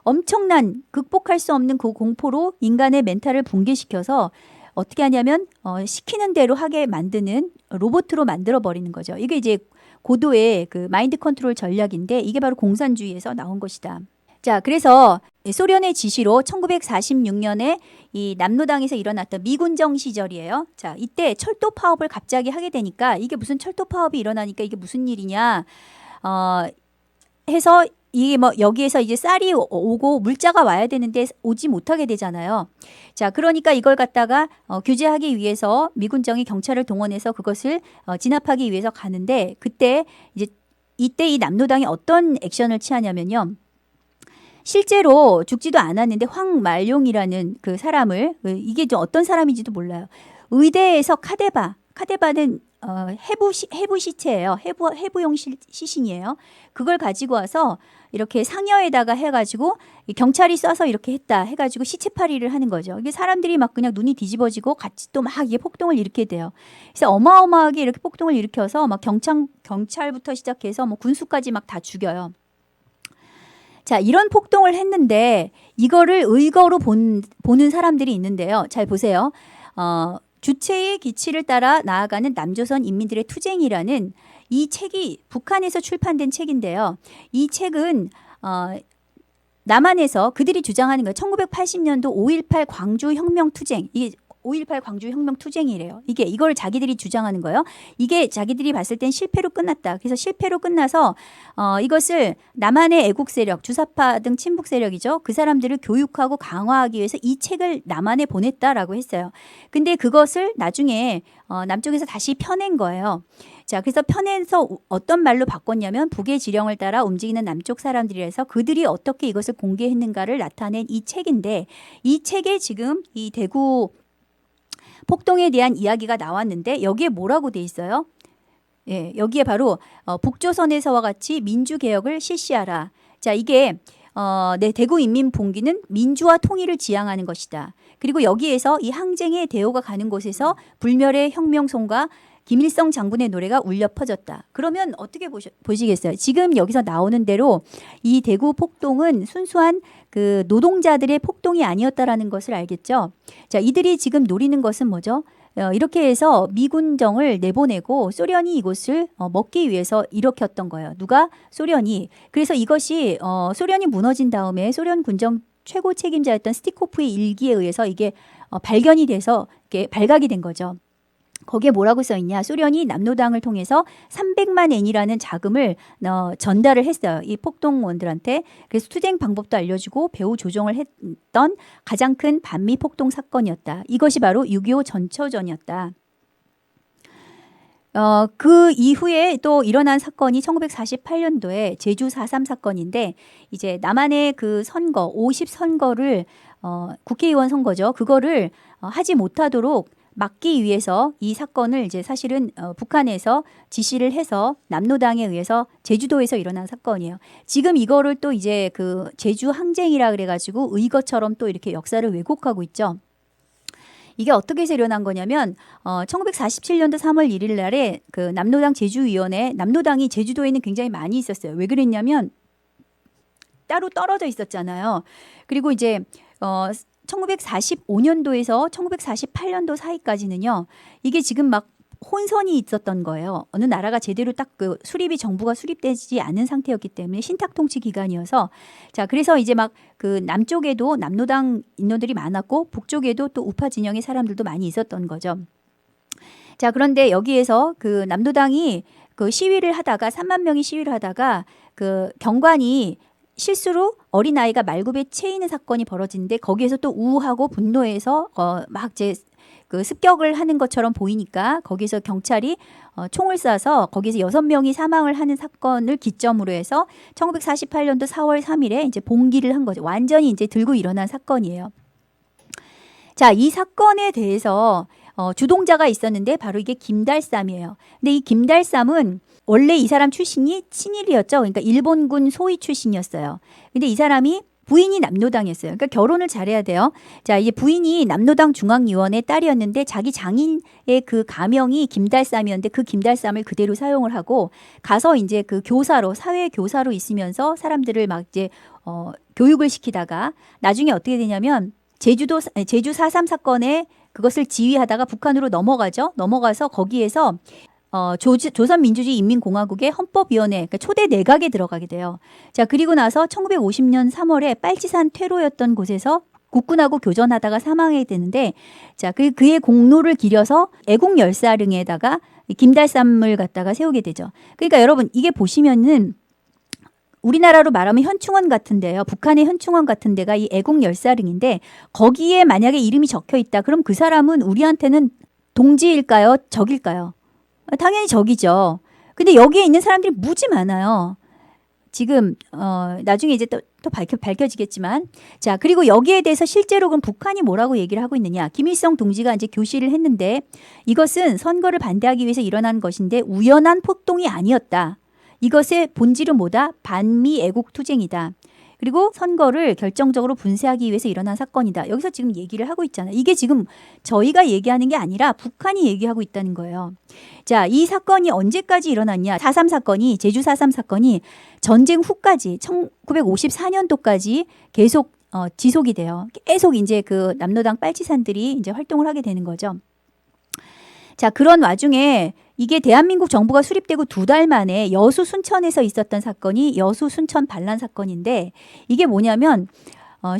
엄청난 극복할 수 없는 그 공포로 인간의 멘탈을 붕괴시켜서 어떻게 하냐면 시키는 대로 하게 만드는 로봇으로 만들어버리는 거죠. 이게 이제 고도의 그 마인드 컨트롤 전략인데 이게 바로 공산주의에서 나온 것이다. 자, 그래서 소련의 지시로 1946년에 이 남노당에서 일어났던 미군정 시절이에요. 자, 이때 철도 파업을 갑자기 하게 되니까 이게 무슨 철도 파업이 일어나니까 이게 무슨 일이냐 해서 이게 뭐 여기에서 이제 쌀이 오고 물자가 와야 되는데 오지 못하게 되잖아요. 자, 그러니까 이걸 갖다가 규제하기 위해서 미군정이 경찰을 동원해서 그것을 진압하기 위해서 가는데 그때 이때 이 남노당이 어떤 액션을 취하냐면요. 실제로 죽지도 않았는데 황말용이라는 그 사람을 이게 좀 어떤 사람인지도 몰라요. 의대에서 카데바는 해부 시체예요. 해부용 시신이에요. 그걸 가지고 와서 이렇게 상여에다가 해가지고 경찰이 쏴서 이렇게 했다 해가지고 시체팔이를 하는 거죠. 이게 사람들이 막 그냥 눈이 뒤집어지고 같이 또 막 이게 폭동을 일으키게 돼요. 그래서 어마어마하게 이렇게 폭동을 일으켜서 막 경찰부터 시작해서 뭐 군수까지 막 다 죽여요. 자, 이런 폭동을 했는데 이거를 의거로 보는 사람들이 있는데요. 잘 보세요. 주체의 기치를 따라 나아가는 남조선 인민들의 투쟁이라는 이 책이 북한에서 출판된 책인데요. 이 책은 남한에서 그들이 주장하는 거예요. 1980년도 5.18 광주 혁명 투쟁. 이게 5.18 광주 혁명 투쟁이래요. 이걸 자기들이 주장하는 거예요. 이게 자기들이 봤을 땐 실패로 끝났다. 그래서 실패로 끝나서 이것을 남한의 애국 세력, 주사파 등 친북 세력이죠. 그 사람들을 교육하고 강화하기 위해서 이 책을 남한에 보냈다라고 했어요. 근데 그것을 나중에 남쪽에서 다시 펴낸 거예요. 자, 그래서 편에서 어떤 말로 바꿨냐면 북의 지령을 따라 움직이는 남쪽 사람들이라서 그들이 어떻게 이것을 공개했는가를 나타낸 이 책인데 이 책에 지금 이 대구 폭동에 대한 이야기가 나왔는데 여기에 뭐라고 돼 있어요? 예, 여기에 바로 북조선에서와 같이 민주개혁을 실시하라. 자, 이게 대구인민봉기는 민주화 통일을 지향하는 것이다. 그리고 여기에서 이 항쟁의 대오가 가는 곳에서 불멸의 혁명송과 김일성 장군의 노래가 울려 퍼졌다. 그러면 어떻게 보시겠어요? 지금 여기서 나오는 대로 이 대구 폭동은 순수한 그 노동자들의 폭동이 아니었다라는 것을 알겠죠? 자, 이들이 지금 노리는 것은 뭐죠? 이렇게 해서 미군정을 내보내고 소련이 이곳을 먹기 위해서 일으켰던 거예요. 누가? 소련이. 그래서 이것이 소련이 무너진 다음에 소련 군정 최고 책임자였던 스티코프의 일기에 의해서 이게 발견이 돼서 이게 발각이 된 거죠. 거기에 뭐라고 써 있냐? 소련이 남로당을 통해서 300만 엔이라는 자금을 전달을 했어요. 이 폭동원들한테. 그래서 투쟁 방법도 알려주고 배후 조종을 했던 가장 큰 반미 폭동 사건이었다. 이것이 바로 6.25 전초전이었다. 그 이후에 또 일어난 사건이 1948년도에 제주 4.3 사건인데 이제 남한의 그 선거, 50선거를 국회의원 선거죠. 그거를 하지 못하도록 막기 위해서 이 사건을 이제 사실은 북한에서 지시를 해서 남로당에 의해서 제주도에서 일어난 사건이에요. 지금 이거를 또 이제 그 제주 항쟁이라 그래가지고 의거처럼 또 이렇게 역사를 왜곡하고 있죠. 이게 어떻게 해서 일어난 거냐면 1947년도 3월 1일 날에 그 남로당 제주위원회, 남로당이 제주도에는 굉장히 많이 있었어요. 왜 그랬냐면 따로 떨어져 있었잖아요. 그리고 이제 1945년도에서 1948년도 사이까지는요. 이게 지금 막 혼선이 있었던 거예요. 어느 나라가 제대로 딱 그 정부가 수립되지 않은 상태였기 때문에 신탁 통치 기간이어서 자, 그래서 이제 막 그 남쪽에도 남로당 인원들이 많았고 북쪽에도 또 우파 진영의 사람들도 많이 있었던 거죠. 자, 그런데 여기에서 그 남로당이 그 시위를 하다가 3만 명이 시위를 하다가 그 경관이 실수로 어린아이가 말굽에 채이는 사건이 벌어지는데 거기에서 또 우하고 분노해서 막 이제 그 습격을 하는 것처럼 보이니까 거기서 경찰이 총을 쏴서 거기서 6명이 사망을 하는 사건을 기점으로 해서 1948년도 4월 3일에 이제 봉기를 한 거죠. 완전히 이제 들고 일어난 사건이에요. 자, 이 사건에 대해서 주동자가 있었는데 바로 이게 김달삼이에요. 근데 이 김달삼은 원래 이 사람 출신이 친일이었죠. 그러니까 일본군 소위 출신이었어요. 근데 이 사람이 부인이 남로당이었어요. 그러니까 결혼을 잘해야 돼요. 자, 이제 부인이 남로당 중앙위원회 딸이었는데 자기 장인의 그 가명이 김달삼이었는데 그 김달삼을 그대로 사용을 하고 가서 이제 그 교사로 사회 교사로 있으면서 사람들을 막 이제 교육을 시키다가 나중에 어떻게 되냐면 제주 4.3 사건에 그것을 지휘하다가 북한으로 넘어가죠. 넘어가서 거기에서 조선민주주의 인민공화국의 헌법위원회, 그러니까 초대 내각에 들어가게 돼요. 자, 그리고 나서 1950년 3월에 빨치산 퇴로였던 곳에서 국군하고 교전하다가 사망하게 되는데, 자, 그의 공로를 기려서 애국열사릉에다가 김달삼을 갖다가 세우게 되죠. 그러니까 여러분, 이게 보시면은 우리나라로 말하면 현충원 같은데요. 북한의 현충원 같은 데가 이 애국열사릉인데 거기에 만약에 이름이 적혀 있다. 그럼 그 사람은 우리한테는 동지일까요? 적일까요? 당연히 적이죠. 근데 여기에 있는 사람들이 무지 많아요. 지금 나중에 이제 또 밝혀지겠지만 자, 그리고 여기에 대해서 실제로 그럼 북한이 뭐라고 얘기를 하고 있느냐. 김일성 동지가 이제 교시를 했는데 이것은 선거를 반대하기 위해서 일어난 것인데 우연한 폭동이 아니었다. 이것의 본질은 뭐다? 반미 애국 투쟁이다. 그리고 선거를 결정적으로 분쇄하기 위해서 일어난 사건이다. 여기서 지금 얘기를 하고 있잖아요. 이게 지금 저희가 얘기하는 게 아니라 북한이 얘기하고 있다는 거예요. 자, 이 사건이 언제까지 일어났냐? 4.3 사건이, 제주 4.3 사건이 전쟁 후까지 1954년도까지 계속 지속이 돼요. 계속 이제 그 남로당 빨치산들이 이제 활동을 하게 되는 거죠. 자, 그런 와중에 이게 대한민국 정부가 수립되고 2달 만에 여수 순천에서 있었던 사건이 여수 순천 반란 사건인데 이게 뭐냐면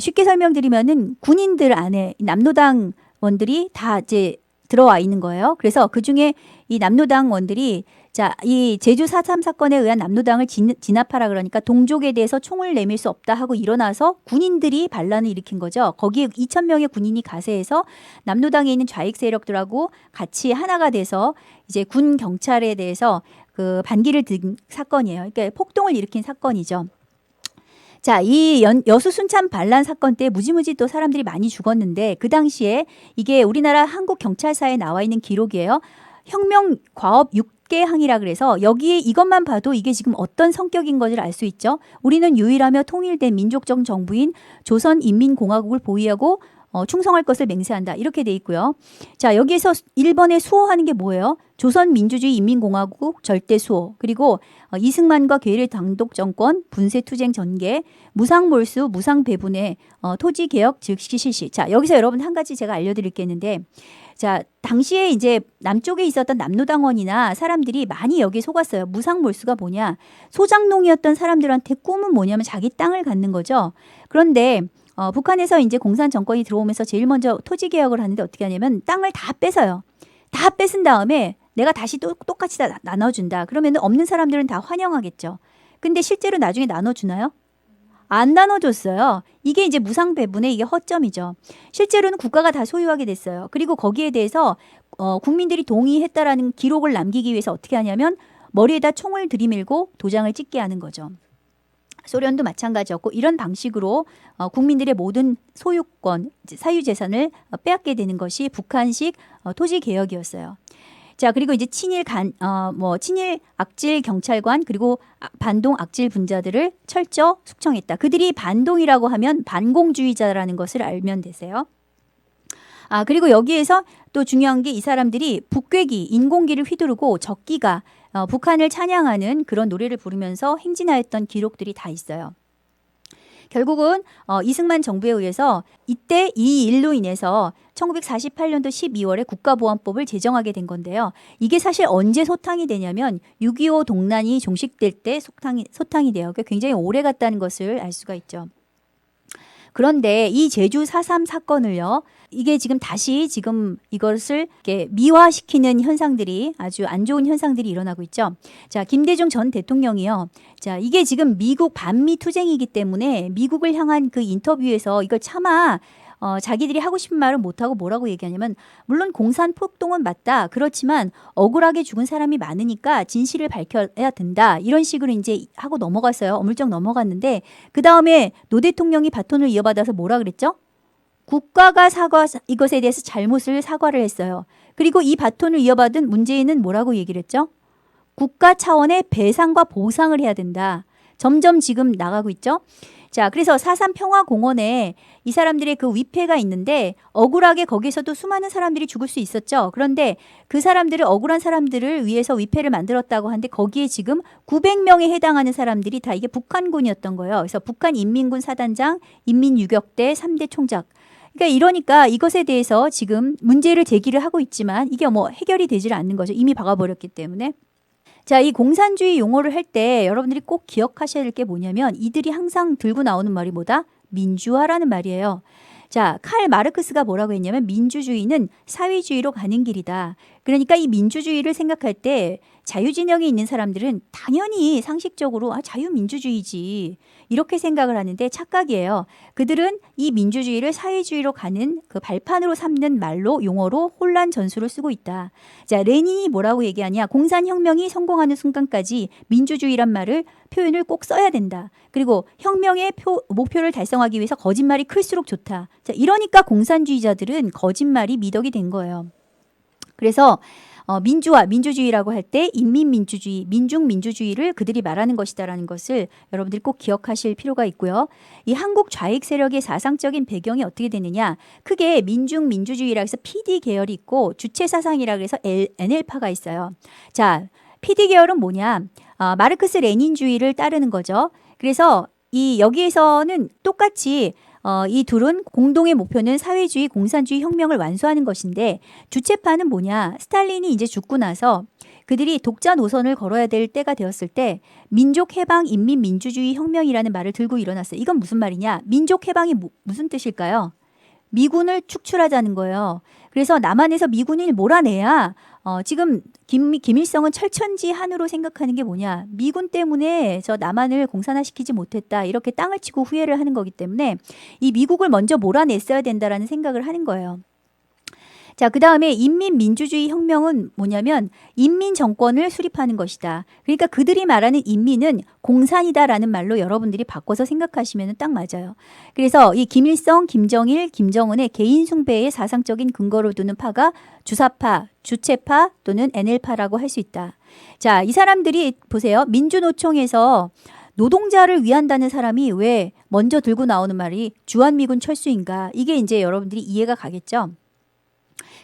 쉽게 설명드리면은 군인들 안에 남로당원들이 다 이제 들어와 있는 거예요. 그래서 그중에 이 남로당원들이 자, 이 제주 4.3 사건에 의한 남로당을 진압하라 그러니까 동족에 대해서 총을 내밀 수 없다 하고 일어나서 군인들이 반란을 일으킨 거죠. 거기에 2,000명의 군인이 가세해서 남로당에 있는 좌익 세력들하고 같이 하나가 돼서 이제 군 경찰에 대해서 그 반기를 든 사건이에요. 그러니까 폭동을 일으킨 사건이죠. 자, 이 여수 순천 반란 사건 때 무지무지 또 사람들이 많이 죽었는데 그 당시에 이게 우리나라 한국 경찰사에 나와 있는 기록이에요. 혁명 과업 6개 항이라 그래서 여기에 이것만 봐도 이게 지금 어떤 성격인 것을 알 수 있죠. 우리는 유일하며 통일된 민족적 정부인 조선인민공화국을 보위하고 충성할 것을 맹세한다. 이렇게 돼 있고요. 자, 여기에서 1번에 수호하는 게 뭐예요? 조선민주주의 인민공화국 절대 수호. 그리고 이승만과 괴뢰 당독 정권 분쇄 투쟁 전개, 무상몰수, 무상배분의 토지개혁 즉시 실시. 자, 여기서 여러분 한 가지 제가 알려드릴 게 있는데 자, 당시에 이제 남쪽에 있었던 남로당원이나 사람들이 많이 여기에 속았어요. 무상몰수가 뭐냐? 소작농이었던 사람들한테 꿈은 뭐냐면 자기 땅을 갖는 거죠. 그런데 북한에서 이제 공산 정권이 들어오면서 제일 먼저 토지 개혁을 하는데 어떻게 하냐면 땅을 다 뺏어요. 다 뺏은 다음에 내가 다시 똑같이 다 나눠준다. 그러면 없는 사람들은 다 환영하겠죠. 근데 실제로 나중에 나눠주나요? 안 나눠줬어요. 이게 이제 무상배분의 이게 허점이죠. 실제로는 국가가 다 소유하게 됐어요. 그리고 거기에 대해서 국민들이 동의했다라는 기록을 남기기 위해서 어떻게 하냐면 머리에다 총을 들이밀고 도장을 찍게 하는 거죠. 소련도 마찬가지였고 이런 방식으로 국민들의 모든 소유권, 사유재산을 빼앗게 되는 것이 북한식 토지 개혁이었어요. 자, 그리고 이제 친일 악질 경찰관 그리고 반동 악질 분자들을 철저 숙청했다. 그들이 반동이라고 하면 반공주의자라는 것을 알면 되세요. 그리고 여기에서 또 중요한 게 이 사람들이 북괴기, 인공기를 휘두르고 적기가 북한을 찬양하는 그런 노래를 부르면서 행진하였던 기록들이 다 있어요. 결국은 이승만 정부에 의해서 이때 이 일로 인해서 1948년도 12월에 국가보안법을 제정하게 된 건데요. 이게 사실 언제 소탕이 되냐면 6.25 동란이 종식될 때 소탕이 돼요. 굉장히 오래 갔다는 것을 알 수가 있죠. 그런데 이 제주 4.3 사건을요. 이게 지금 다시 이것을 이렇게 미화시키는 현상들이 아주 안 좋은 현상들이 일어나고 있죠. 자, 김대중 전 대통령이요. 자, 이게 지금 미국 반미 투쟁이기 때문에 미국을 향한 그 인터뷰에서 이걸 차마 자기들이 하고 싶은 말은 못하고 뭐라고 얘기하냐면 물론 공산 폭동은 맞다. 그렇지만 억울하게 죽은 사람이 많으니까 진실을 밝혀야 된다. 이런 식으로 이제 하고 넘어갔어요. 어물쩍 넘어갔는데 그 다음에 노 대통령이 바톤을 이어받아서 뭐라 그랬죠? 국가가 이것에 대해서 잘못을 사과를 했어요. 그리고 이 바톤을 이어받은 문재인은 뭐라고 얘기를 했죠? 국가 차원의 배상과 보상을 해야 된다. 점점 지금 나가고 있죠. 자, 그래서 4.3 평화공원에 이 사람들의 그 위패가 있는데 억울하게 거기서도 수많은 사람들이 죽을 수 있었죠. 그런데 그 사람들을 억울한 사람들을 위해서 위패를 만들었다고 하는데 거기에 지금 900명에 해당하는 사람들이 다 이게 북한군이었던 거예요. 그래서 북한 인민군 사단장, 인민유격대 3대 총장. 그러니까 이러니까 이것에 대해서 지금 문제를 제기를 하고 있지만 이게 뭐 해결이 되질 않는 거죠. 이미 박아버렸기 때문에. 자, 이 공산주의 용어를 할 때 여러분들이 꼭 기억하셔야 될 게 뭐냐면 이들이 항상 들고 나오는 말이 뭐다? 민주화라는 말이에요. 자, 칼 마르크스가 뭐라고 했냐면 민주주의는 사회주의로 가는 길이다. 그러니까 이 민주주의를 생각할 때 자유진영에 있는 사람들은 당연히 상식적으로 자유민주주의지 이렇게 생각을 하는데 착각이에요. 그들은 이 민주주의를 사회주의로 가는 그 발판으로 삼는 말로 용어로 혼란 전술을 쓰고 있다. 자, 레닌이 뭐라고 얘기하냐? 공산혁명이 성공하는 순간까지 민주주의란 말을 표현을 꼭 써야 된다. 그리고 혁명의 목표를 달성하기 위해서 거짓말이 클수록 좋다. 자, 이러니까 공산주의자들은 거짓말이 미덕이 된 거예요. 그래서 민주화, 민주주의라고 할 때 인민민주주의, 민중민주주의를 그들이 말하는 것이다라는 것을 여러분들이 꼭 기억하실 필요가 있고요. 이 한국 좌익 세력의 사상적인 배경이 어떻게 되느냐. 크게 민중민주주의라고 해서 PD 계열이 있고 주체사상이라고 해서 NL파가 있어요. 자, PD 계열은 뭐냐. 마르크스 레닌주의를 따르는 거죠. 그래서 여기에서는 똑같이 이 둘은 공동의 목표는 사회주의, 공산주의 혁명을 완수하는 것인데 주체파는 뭐냐? 스탈린이 이제 죽고 나서 그들이 독자 노선을 걸어야 될 때가 되었을 때 민족해방, 인민민주주의 혁명이라는 말을 들고 일어났어요. 이건 무슨 말이냐? 민족해방이 무슨 뜻일까요? 미군을 축출하자는 거예요. 그래서 남한에서 미군을 몰아내야 지금 김일성은 철천지한으로 생각하는 게 뭐냐. 미군 때문에 저 남한을 공산화시키지 못했다. 이렇게 땅을 치고 후회를 하는 거기 때문에 이 미국을 먼저 몰아냈어야 된다라는 생각을 하는 거예요. 자, 그 다음에 인민민주주의 혁명은 뭐냐면 인민 정권을 수립하는 것이다. 그러니까 그들이 말하는 인민은 공산이다라는 말로 여러분들이 바꿔서 생각하시면 딱 맞아요. 그래서 이 김일성, 김정일, 김정은의 개인 숭배의 사상적인 근거로 두는 파가 주사파, 주체파 또는 NL파라고 할 수 있다. 자, 이 사람들이 보세요. 민주노총에서 노동자를 위한다는 사람이 왜 먼저 들고 나오는 말이 주한미군 철수인가? 이게 이제 여러분들이 이해가 가겠죠?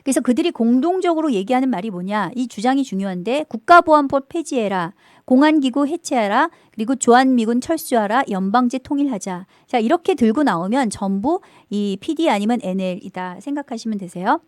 그래서 그들이 공동적으로 얘기하는 말이 뭐냐. 이 주장이 중요한데 국가보안법 폐지해라. 공안기구 해체하라. 그리고 주한미군 철수하라. 연방제 통일하자. 자, 이렇게 들고 나오면 전부 이 PD 아니면 NL이다 생각하시면 되세요.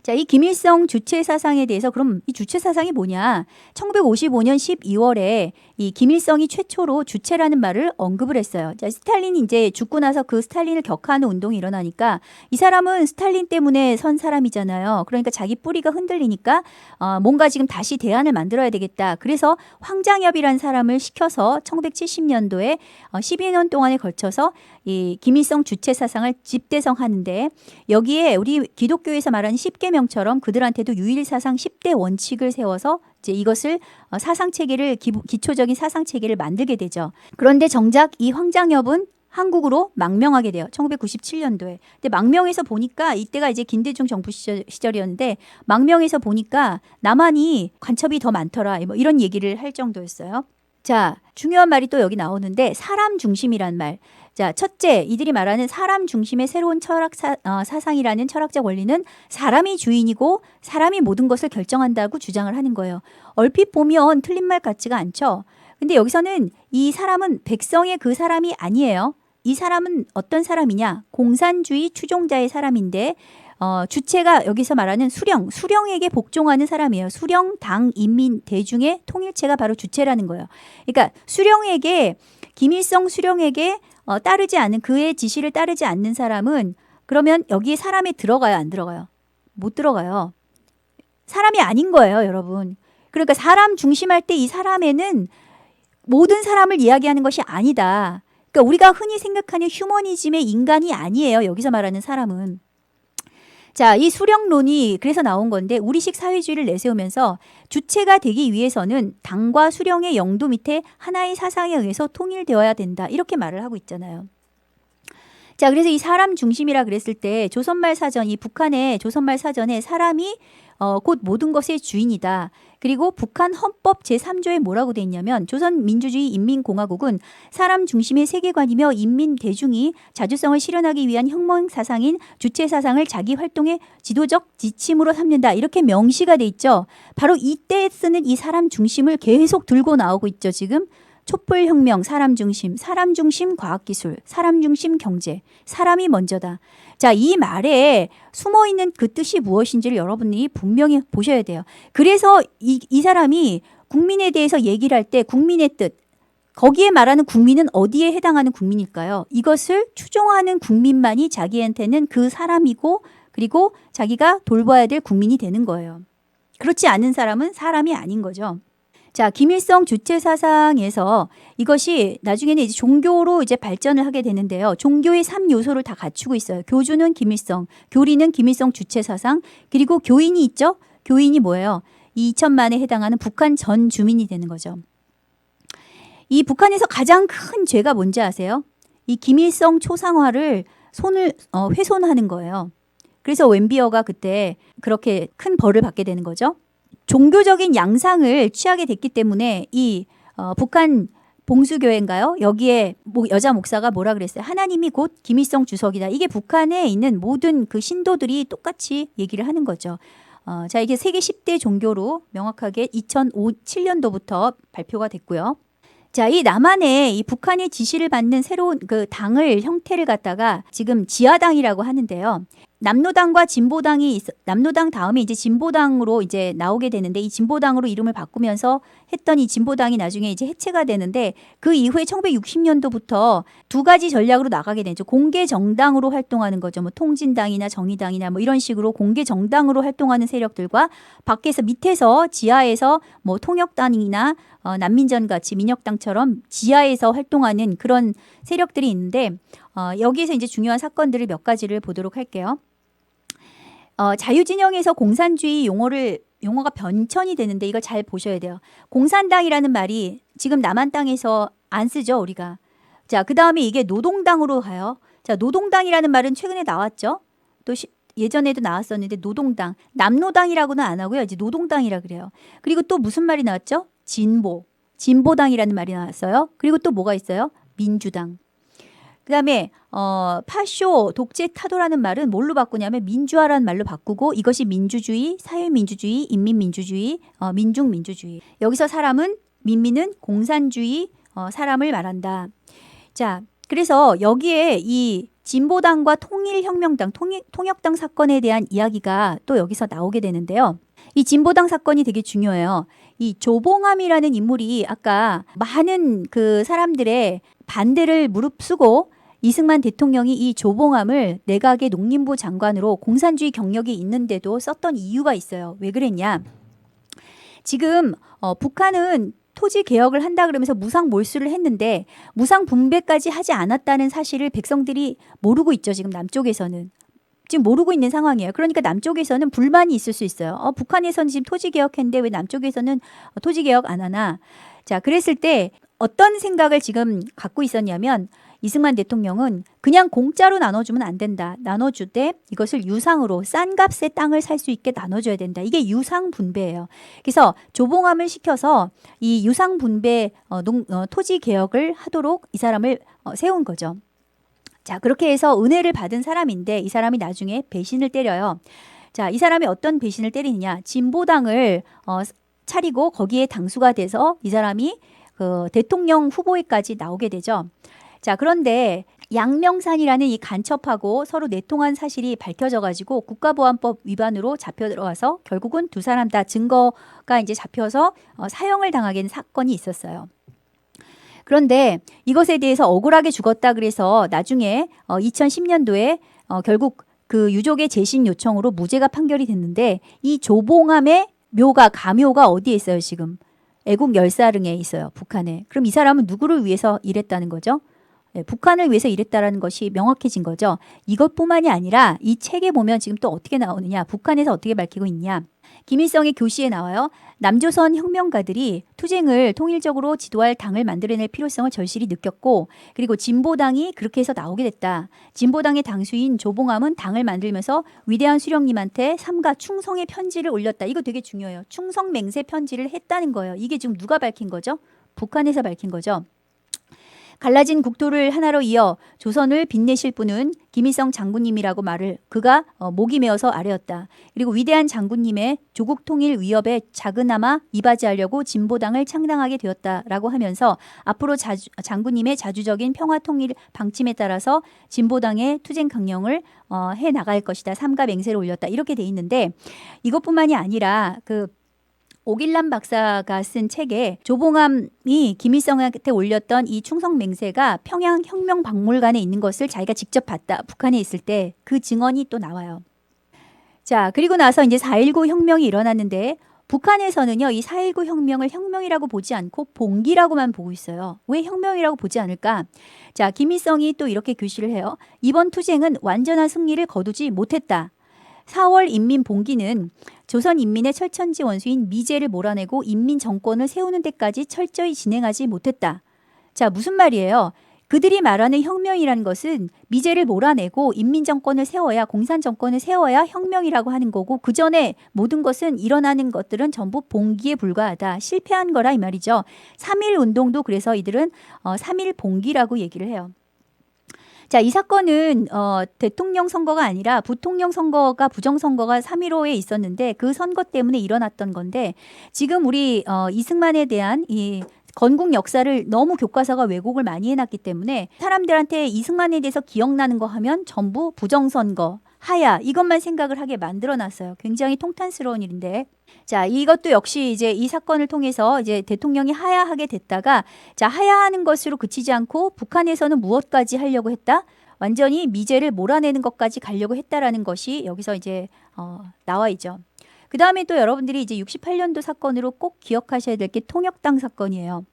자, 이 김일성 주체 사상에 대해서 그럼 이 주체 사상이 뭐냐? 1955년 12월에 이 김일성이 최초로 주체라는 말을 언급을 했어요. 자, 스탈린이 이제 죽고 나서 그 스탈린을 격하하는 운동이 일어나니까 이 사람은 스탈린 때문에 선 사람이잖아요. 그러니까 자기 뿌리가 흔들리니까 뭔가 지금 다시 대안을 만들어야 되겠다. 그래서 황장엽이라는 사람을 시켜서 1970년도에 12년 동안에 걸쳐서 이 김일성 주체 사상을 집대성하는데 여기에 우리 기독교에서 말하는 10계명처럼 그들한테도 유일 사상 10대 원칙을 세워서 이제 이것을 사상 체계를 기초적인 사상 체계를 만들게 되죠. 그런데 정작 이 황장엽은 한국으로 망명하게 돼요. 1997년도에. 근데 망명해서 보니까 이때가 이제 김대중 정부 시절이었는데 망명해서 보니까 남한이 간첩이 더 많더라. 뭐 이런 얘기를 할 정도였어요. 자, 중요한 말이 또 여기 나오는데 사람 중심이란 말. 자, 첫째, 이들이 말하는 사람 중심의 새로운 사상이라는 철학적 원리는 사람이 주인이고 사람이 모든 것을 결정한다고 주장을 하는 거예요. 얼핏 보면 틀린 말 같지가 않죠. 근데 여기서는 이 사람은 백성의 그 사람이 아니에요. 이 사람은 어떤 사람이냐? 공산주의 추종자의 사람인데 주체가 여기서 말하는 수령에게 복종하는 사람이에요. 수령, 당, 인민, 대중의 통일체가 바로 주체라는 거예요. 그러니까 김일성 수령에게 따르지 않는 그의 지시를 따르지 않는 사람은 그러면 여기에 사람이 들어가요, 안 들어가요? 못 들어가요. 사람이 아닌 거예요, 여러분. 그러니까 사람 중심할 때 이 사람에는 모든 사람을 이야기하는 것이 아니다. 그러니까 우리가 흔히 생각하는 휴머니즘의 인간이 아니에요. 여기서 말하는 사람은. 자, 이 수령론이 그래서 나온 건데 우리식 사회주의를 내세우면서 주체가 되기 위해서는 당과 수령의 영도 밑에 하나의 사상에 의해서 통일되어야 된다. 이렇게 말을 하고 있잖아요. 자, 그래서 이 사람 중심이라 그랬을 때 조선말 사전, 이 북한의 조선말 사전에 사람이 곧 모든 것의 주인이다. 그리고 북한 헌법 제3조에 뭐라고 돼 있냐면 조선민주주의 인민공화국은 사람 중심의 세계관이며 인민 대중이 자주성을 실현하기 위한 혁명 사상인 주체 사상을 자기 활동의 지도적 지침으로 삼는다. 이렇게 명시가 돼 있죠. 바로 이때 쓰는 이 사람 중심을 계속 들고 나오고 있죠. 지금 촛불혁명, 사람 중심 과학기술, 사람 중심 경제, 사람이 먼저다. 자, 이 말에 숨어있는 그 뜻이 무엇인지를 여러분이 분명히 보셔야 돼요. 그래서 이 사람이 국민에 대해서 얘기를 할 때 국민의 뜻, 거기에 말하는 국민은 어디에 해당하는 국민일까요? 이것을 추종하는 국민만이 자기한테는 그 사람이고 그리고 자기가 돌봐야 될 국민이 되는 거예요. 그렇지 않은 사람은 사람이 아닌 거죠. 자, 김일성 주체 사상에서 이것이 나중에는 이제 종교로 이제 발전을 하게 되는데요. 종교의 3요소를 다 갖추고 있어요. 교주는 김일성, 교리는 김일성 주체 사상, 그리고 교인이 있죠? 교인이 뭐예요? 2천만에 해당하는 북한 전 주민이 되는 거죠. 이 북한에서 가장 큰 죄가 뭔지 아세요? 이 김일성 초상화를 훼손하는 거예요. 그래서 웬비어가 그때 그렇게 큰 벌을 받게 되는 거죠. 종교적인 양상을 취하게 됐기 때문에 이 북한 봉수교회인가요? 여기에 여자 목사가 뭐라 그랬어요? 하나님이 곧 김일성 주석이다. 이게 북한에 있는 모든 그 신도들이 똑같이 얘기를 하는 거죠. 자, 이게 세계 10대 종교로 명확하게 2007년도부터 발표가 됐고요. 자, 이 남한에 이 북한의 지시를 받는 새로운 그 당을 형태를 갖다가 지금 지하당이라고 하는데요. 남로당과 진보당이 남로당 다음에 이제 진보당으로 이제 나오게 되는데 이 진보당으로 이름을 바꾸면서 했던 이 진보당이 나중에 이제 해체가 되는데 그 이후에 1960년도부터 두 가지 전략으로 나가게 되죠. 공개 정당으로 활동하는 거죠. 뭐 통진당이나 정의당이나 뭐 이런 식으로 공개 정당으로 활동하는 세력들과 밖에서 밑에서 지하에서 뭐 통역당이나 난민전 같이 민혁당처럼 지하에서 활동하는 그런 세력들이 있는데 여기에서 이제 중요한 사건들을 몇 가지를 보도록 할게요. 자유진영에서 공산주의 용어가 변천이 되는데 이걸 잘 보셔야 돼요. 공산당이라는 말이 지금 남한 땅에서 안 쓰죠, 우리가. 자, 그 다음에 이게 노동당으로 가요. 자, 노동당이라는 말은 최근에 나왔죠. 또 예전에도 나왔었는데 노동당, 남노당이라고는 안 하고요. 이제 노동당이라 그래요. 그리고 또 무슨 말이 나왔죠? 진보당이라는 말이 나왔어요. 그리고 또 뭐가 있어요? 민주당. 그 다음에 파쇼, 독재 타도라는 말은 뭘로 바꾸냐면 민주화라는 말로 바꾸고 이것이 민주주의, 사회민주주의, 인민민주주의, 민중민주주의. 여기서 사람은 민민은 공산주의 사람을 말한다. 자, 그래서 여기에 이 진보당과 통일혁명당, 통역당 사건에 대한 이야기가 또 여기서 나오게 되는데요. 이 진보당 사건이 되게 중요해요. 이 조봉암이라는 인물이 아까 많은 그 사람들의 반대를 무릅쓰고 이승만 대통령이 이 조봉암을 내각의 농림부 장관으로 공산주의 경력이 있는데도 썼던 이유가 있어요. 왜 그랬냐? 지금 북한은 토지 개혁을 한다 그러면서 무상 몰수를 했는데 무상 분배까지 하지 않았다는 사실을 백성들이 모르고 있죠. 지금 남쪽에서는. 지금 모르고 있는 상황이에요. 그러니까 남쪽에서는 불만이 있을 수 있어요. 북한에서는 지금 토지 개혁했는데 왜 남쪽에서는 토지 개혁 안 하나? 자, 그랬을 때 어떤 생각을 지금 갖고 있었냐면 이승만 대통령은 그냥 공짜로 나눠주면 안 된다. 나눠줄 때 이것을 유상으로 싼 값에 땅을 살 수 있게 나눠줘야 된다. 이게 유상 분배예요. 그래서 조봉암을 시켜서 이 유상 분배 토지 개혁을 하도록 이 사람을 세운 거죠. 자, 그렇게 해서 은혜를 받은 사람인데 이 사람이 나중에 배신을 때려요. 자, 이 사람이 어떤 배신을 때리느냐? 진보당을 차리고 거기에 당수가 돼서 이 사람이 그 대통령 후보에까지 나오게 되죠. 자, 그런데 양명산이라는 이 간첩하고 서로 내통한 사실이 밝혀져 가지고 국가보안법 위반으로 잡혀 들어와서 결국은 두 사람 다 증거가 이제 잡혀서 사형을 당하게 된 사건이 있었어요. 그런데 이것에 대해서 억울하게 죽었다 그래서 나중에 2010년도에 결국 그 유족의 재심 요청으로 무죄가 판결이 됐는데 이 조봉암의 가묘가 어디에 있어요, 지금? 애국 열사릉에 있어요, 북한에. 그럼 이 사람은 누구를 위해서 일했다는 거죠? 네, 북한을 위해서 일했다는 것이 명확해진 거죠. 이것뿐만이 아니라 이 책에 보면 지금 또 어떻게 나오느냐, 북한에서 어떻게 밝히고 있냐. 김일성의 교시에 나와요. 남조선 혁명가들이 투쟁을 통일적으로 지도할 당을 만들어낼 필요성을 절실히 느꼈고, 그리고 진보당이 그렇게 해서 나오게 됐다. 진보당의 당수인 조봉암은 당을 만들면서 위대한 수령님한테 삼가 충성의 편지를 올렸다. 이거 되게 중요해요. 충성 맹세 편지를 했다는 거예요. 이게 지금 누가 밝힌 거죠? 북한에서 밝힌 거죠. 갈라진 국토를 하나로 이어 조선을 빛내실 분은 김일성 장군님이라고 말을 그가 목이 메어서 아뢰었다. 그리고 위대한 장군님의 조국 통일 위협에 작은아마 이바지하려고 진보당을 창당하게 되었다라고 하면서 앞으로 장군님의 자주적인 평화 통일 방침에 따라서 진보당의 투쟁 강령을 해 나갈 것이다. 삼가 맹세를 올렸다. 이렇게 돼 있는데 이것뿐만이 아니라 오길남 박사가 쓴 책에 조봉암이 김일성한테 올렸던 이 충성 맹세가 평양 혁명박물관에 있는 것을 자기가 직접 봤다. 북한에 있을 때 그 증언이 또 나와요. 자, 그리고 나서 이제 4.19 혁명이 일어났는데 북한에서는요, 이 4.19 혁명을 혁명이라고 보지 않고 봉기라고만 보고 있어요. 왜 혁명이라고 보지 않을까? 자, 김일성이 또 이렇게 교시를 해요. 이번 투쟁은 완전한 승리를 거두지 못했다. 4월 인민봉기는 조선 인민의 철천지 원수인 미제를 몰아내고 인민 정권을 세우는 데까지 철저히 진행하지 못했다. 자, 무슨 말이에요? 그들이 말하는 혁명이라는 것은 미제를 몰아내고 인민 정권을 세워야 공산 정권을 세워야 혁명이라고 하는 거고 그 전에 모든 것은 일어나는 것들은 전부 봉기에 불과하다. 실패한 거라 이 말이죠. 3.1 운동도 그래서 이들은 3.1 봉기라고 얘기를 해요. 자, 이 사건은 대통령 선거가 아니라 부통령 선거가 부정선거가 3.15에 있었는데 그 선거 때문에 일어났던 건데 지금 우리 이승만에 대한 이 건국 역사를 너무 교과서가 왜곡을 많이 해놨기 때문에 사람들한테 이승만에 대해서 기억나는 거 하면 전부 부정선거, 하야 이것만 생각을 하게 만들어놨어요. 굉장히 통탄스러운 일인데 자, 이것도 역시 이제 이 사건을 통해서 이제 대통령이 하야하게 됐다가 자, 하야하는 것으로 그치지 않고 북한에서는 무엇까지 하려고 했다? 완전히 미제를 몰아내는 것까지 가려고 했다라는 것이 여기서 이제 나와 있죠. 그 다음에 또 여러분들이 이제 68년도 사건으로 꼭 기억하셔야 될 게 통역당 사건이에요.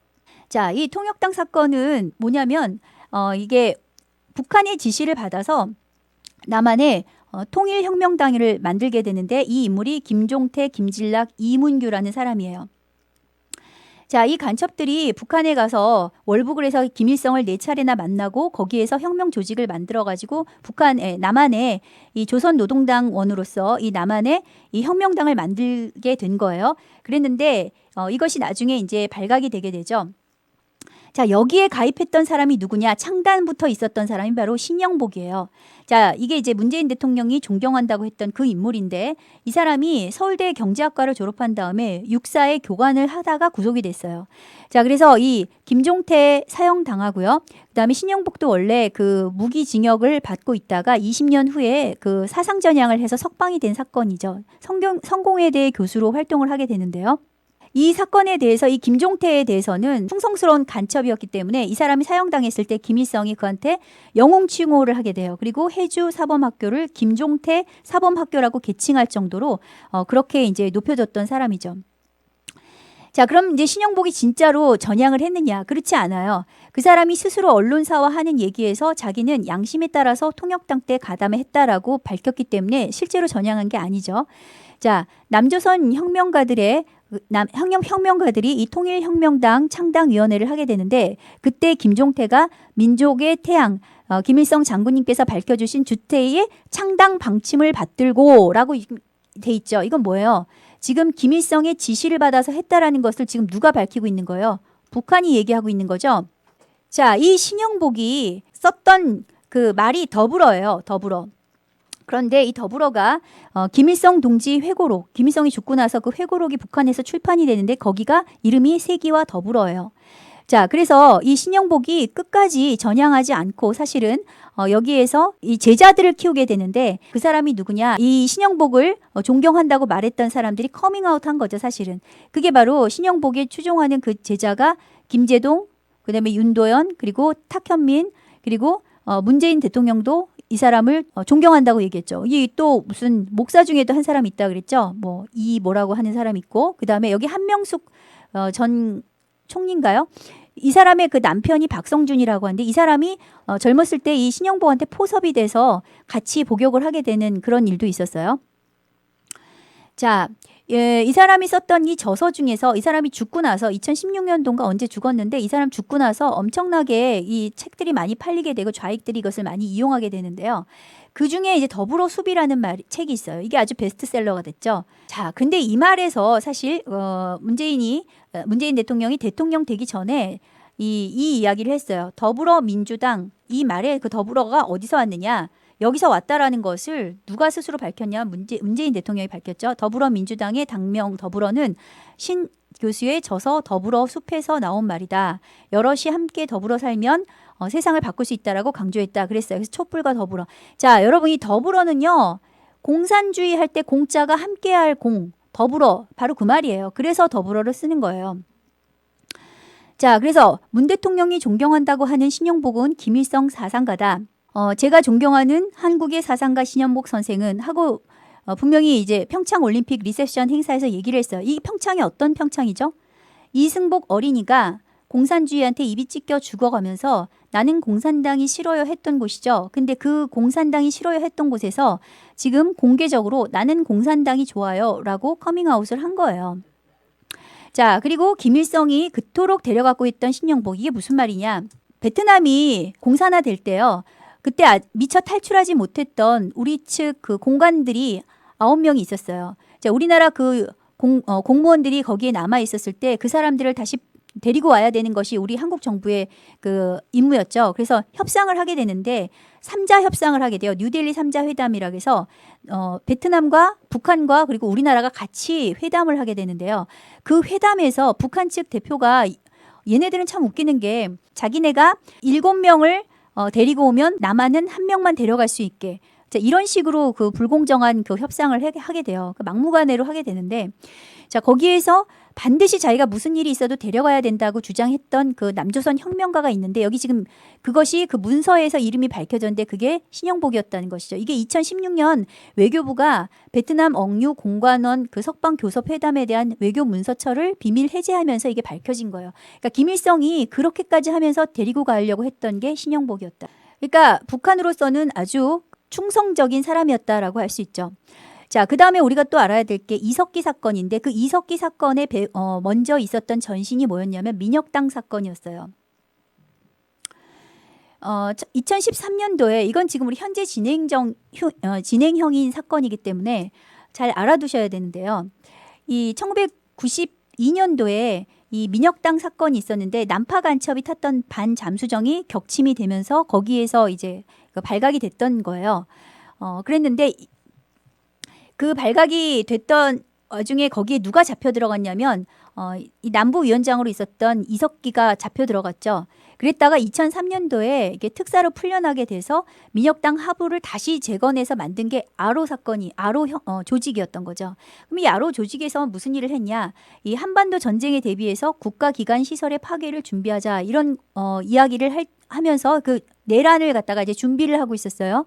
자, 이 통역당 사건은 뭐냐면 이게 북한의 지시를 받아서 남한에 통일혁명당을 만들게 되는데 이 인물이 김종태, 김진락, 이문규라는 사람이에요. 자, 이 간첩들이 북한에 가서 월북을 해서 김일성을 4차례나 만나고 거기에서 혁명 조직을 만들어가지고 남한에 이 조선노동당원으로서 이 남한에 이 혁명당을 만들게 된 거예요. 그랬는데 이것이 나중에 이제 발각이 되게 되죠. 자, 여기에 가입했던 사람이 누구냐? 창단부터 있었던 사람이 바로 신영복이에요. 자, 이게 이제 문재인 대통령이 존경한다고 했던 그 인물인데 이 사람이 서울대 경제학과를 졸업한 다음에 육사에 교관을 하다가 구속이 됐어요. 자, 그래서 이 김종태 사형당하고요. 그다음에 신영복도 원래 그 무기징역을 받고 있다가 20년 후에 그 사상전향을 해서 석방이 된 사건이죠. 성공회대 교수로 활동을 하게 되는데요. 이 사건에 대해서 이 김종태에 대해서는 충성스러운 간첩이었기 때문에 이 사람이 사형당했을 때 김일성이 그한테 영웅 칭호를 하게 돼요. 그리고 해주 사범학교를 김종태 사범학교라고 개칭할 정도로 그렇게 이제 높여줬던 사람이죠. 자, 그럼 이제 신영복이 진짜로 전향을 했느냐? 그렇지 않아요. 그 사람이 스스로 언론사와 하는 얘기에서 자기는 양심에 따라서 통역당 때 가담했다라고 밝혔기 때문에 실제로 전향한 게 아니죠. 자, 남조선 혁명가들이 이 통일혁명당 창당위원회를 하게 되는데 그때 김종태가 민족의 태양 김일성 장군님께서 밝혀주신 주태의 창당 방침을 받들고라고 돼 있죠. 이건 뭐예요? 지금 김일성의 지시를 받아서 했다라는 것을 지금 누가 밝히고 있는 거예요? 북한이 얘기하고 있는 거죠. 자, 이 신영복이 썼던 그 말이 더불어예요. 더불어. 그런데 이 더불어가 김일성 동지 회고록, 김일성이 죽고 나서 그 회고록이 북한에서 출판이 되는데 거기가 이름이 세기와 더불어예요. 자, 그래서 이 신영복이 끝까지 전향하지 않고 사실은 여기에서 이 제자들을 키우게 되는데 그 사람이 누구냐? 이 신영복을 존경한다고 말했던 사람들이 커밍아웃 한 거죠, 사실은. 그게 바로 신영복에 추종하는 그 제자가 김제동, 그다음에 윤도현, 그리고 탁현민, 그리고 문재인 대통령도 이 사람을 존경한다고 얘기했죠. 이 또 무슨 목사 중에도 한 사람이 있다 그랬죠. 뭐 이 뭐라고 하는 사람이 있고 그다음에 여기 한명숙 전 총리인가요? 이 사람의 그 남편이 박성준이라고 하는데 이 사람이 젊었을 때 이 신영복한테 포섭이 돼서 같이 복역을 하게 되는 그런 일도 있었어요. 자, 이 사람이 썼던 이 저서 중에서 이 사람이 죽고 나서 2016년도인가 언제 죽었는데 이 사람 죽고 나서 엄청나게 이 책들이 많이 팔리게 되고 좌익들이 이것을 많이 이용하게 되는데요. 그 중에 이제 더불어 수비라는 책이 있어요. 이게 아주 베스트셀러가 됐죠. 자, 근데 이 말에서 사실 문재인 대통령이 대통령 되기 전에 이 이야기를 했어요. 더불어민주당 이 말에 그 더불어가 어디서 왔느냐? 여기서 왔다라는 것을 누가 스스로 밝혔냐? 문재인 대통령이 밝혔죠. 더불어민주당의 당명 더불어는 신 교수의 저서 더불어 숲에서 나온 말이다. 여럿이 함께 더불어 살면 세상을 바꿀 수 있다라고 강조했다. 그랬어요. 그래서 촛불과 더불어. 자, 여러분 이 더불어는요. 공산주의 할 때 공자가 함께할 공, 더불어 바로 그 말이에요. 그래서 더불어를 쓰는 거예요. 자, 그래서 문 대통령이 존경한다고 하는 신영복은 김일성 사상가다. 제가 존경하는 한국의 사상가 신영복 선생은 하고 분명히 이제 평창 올림픽 리셉션 행사에서 얘기를 했어요. 이 평창이 어떤 평창이죠? 이승복 어린이가 공산주의한테 입이 찢겨 죽어가면서 나는 공산당이 싫어요 했던 곳이죠. 근데 그 공산당이 싫어요 했던 곳에서 지금 공개적으로 나는 공산당이 좋아요 라고 커밍아웃을 한 거예요. 자, 그리고 김일성이 그토록 데려가고 있던 신영복, 이게 무슨 말이냐? 베트남이 공산화될 때요. 그때 미처 탈출하지 못했던 우리 측 그 공관들이 9명이 있었어요. 자, 우리나라 그 공무원들이 거기에 남아 있었을 때 그 사람들을 다시 데리고 와야 되는 것이 우리 한국 정부의 그 임무였죠. 그래서 협상을 하게 되는데 3자 협상을 하게 돼요. 뉴델리 3자 회담이라고 해서 베트남과 북한과 그리고 우리나라가 같이 회담을 하게 되는데요. 그 회담에서 북한 측 대표가 얘네들은 참 웃기는 게 자기네가 7명을 데리고 오면 남한은 1명만 데려갈 수 있게 자, 이런 식으로 그 불공정한 그 협상을 하게 돼요. 그 막무가내로 하게 되는데 자, 거기에서 반드시 자기가 무슨 일이 있어도 데려가야 된다고 주장했던 그 남조선 혁명가가 있는데 여기 지금 그것이 그 문서에서 이름이 밝혀졌는데 그게 신영복이었다는 것이죠. 이게 2016년 외교부가 베트남 억류 공관원 그 석방 교섭 회담에 대한 외교 문서처를 비밀 해제하면서 이게 밝혀진 거예요. 그러니까 김일성이 그렇게까지 하면서 데리고 가려고 했던 게 신영복이었다. 그러니까 북한으로서는 아주 충성적인 사람이었다라고 할 수 있죠. 자, 그 다음에 우리가 또 알아야 될 게 이석기 사건인데 그 이석기 사건에 먼저 있었던 전신이 뭐였냐면 민혁당 사건이었어요. 2013년도에 이건 지금 우리 현재 진행형인 사건이기 때문에 잘 알아두셔야 되는데요. 이 1992년도에 이 민혁당 사건이 있었는데 난파 간첩이 탔던 반잠수정이 격침이 되면서 거기에서 이제 발각이 됐던 거예요. 그랬는데 그 발각이 됐던 와중에 거기에 누가 잡혀 들어갔냐면 이 남부위원장으로 있었던 이석기가 잡혀 들어갔죠. 그랬다가 2003년도에 이게 특사로 풀려나게 돼서 민혁당 하부를 다시 재건해서 만든 게 아로 사건이 아로 조직이었던 거죠. 그럼 이 아로 조직에서 무슨 일을 했냐? 이 한반도 전쟁에 대비해서 국가기관 시설의 파괴를 준비하자 이런 이야기를 하면서 그 내란을 갖다가 이제 준비를 하고 있었어요.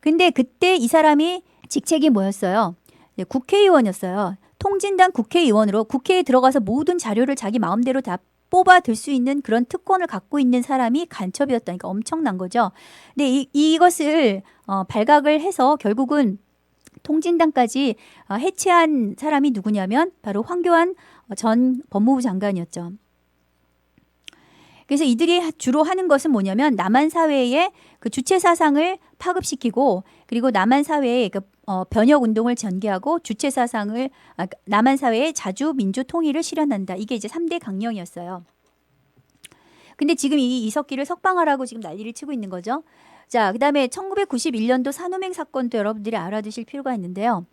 근데 그때 이 사람이 직책이 뭐였어요? 네, 국회의원이었어요. 통진당 국회의원으로 국회에 들어가서 모든 자료를 자기 마음대로 다 뽑아들 수 있는 그런 특권을 갖고 있는 사람이 간첩이었다니까 엄청난 거죠. 근데 이것을 발각을 해서 결국은 통진당까지 해체한 사람이 누구냐면 바로 황교안 전 법무부 장관이었죠. 그래서 이들이 주로 하는 것은 뭐냐면 남한 사회의 그 주체 사상을 파급시키고 그리고 남한 사회의 그 변혁 운동을 전개하고 주체 사상을 남한 사회의 자주 민주 통일을 실현한다. 이게 이제 3대 강령이었어요. 근데 지금 이 이석기를 석방하라고 지금 난리를 치고 있는 거죠. 자, 그다음에 1991년도 산호맹 사건도 여러분들이 알아두실 필요가 있는데요.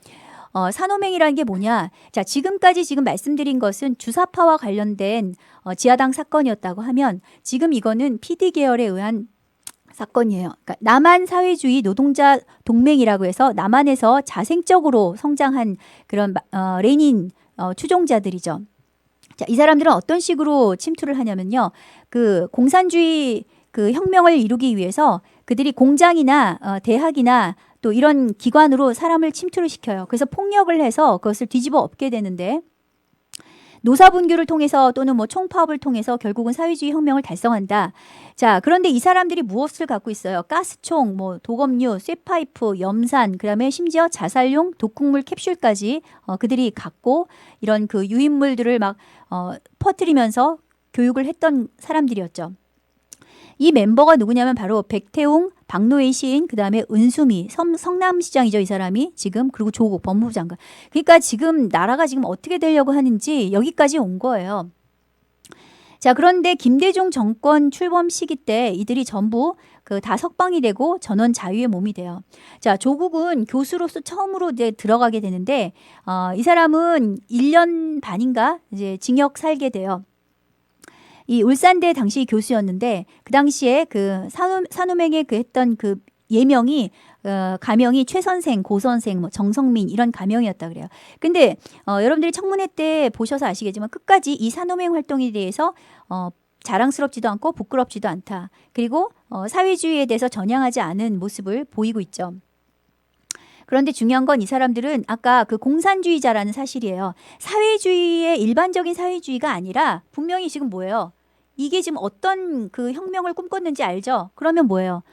산호맹이라는 게 뭐냐? 자, 지금까지 지금 말씀드린 것은 주사파와 관련된 지하당 사건이었다고 하면 지금 이거는 PD 계열에 의한 사건이에요. 그러니까 남한 사회주의 노동자 동맹이라고 해서 남한에서 자생적으로 성장한 그런 레닌 추종자들이죠. 자, 이 사람들은 어떤 식으로 침투를 하냐면요. 그 공산주의 그 혁명을 이루기 위해서 그들이 공장이나 대학이나 또 이런 기관으로 사람을 침투를 시켜요. 그래서 폭력을 해서 그것을 뒤집어 엎게 되는데 노사분규를 통해서 또는 뭐 총파업을 통해서 결국은 사회주의 혁명을 달성한다. 자, 그런데 이 사람들이 무엇을 갖고 있어요? 가스총, 뭐 도검류, 쇠파이프, 염산, 그다음에 심지어 자살용 독극물 캡슐까지 그들이 갖고 이런 그 유인물들을 막 퍼뜨리면서 교육을 했던 사람들이었죠. 이 멤버가 누구냐면 바로 백태웅, 박노해 시인, 그 다음에 은수미, 성남시장이죠. 이 사람이 지금 그리고 조국 법무부 장관. 그러니까 지금 나라가 지금 어떻게 되려고 하는지 여기까지 온 거예요. 자, 그런데 김대중 정권 출범 시기 때 이들이 전부 그 다 석방이 되고 전원 자유의 몸이 돼요. 자, 조국은 교수로서 처음으로 이제 들어가게 되는데 이 사람은 1년 반인가 이제 징역 살게 돼요. 이 울산대 당시 교수였는데 그 당시에 그 산호맹에 그 했던 그 예명이 가명이 최 선생, 고 선생, 뭐 정성민 이런 가명이었다 그래요. 근데 여러분들이 청문회 때 보셔서 아시겠지만 끝까지 이 산호맹 활동에 대해서 자랑스럽지도 않고 부끄럽지도 않다. 그리고 사회주의에 대해서 전향하지 않은 모습을 보이고 있죠. 그런데 중요한 건 이 사람들은 아까 그 공산주의자라는 사실이에요. 사회주의의 일반적인 사회주의가 아니라 분명히 지금 뭐예요? 이게 지금 어떤 그 혁명을 꿈꿨는지 알죠? 그러면 뭐예요?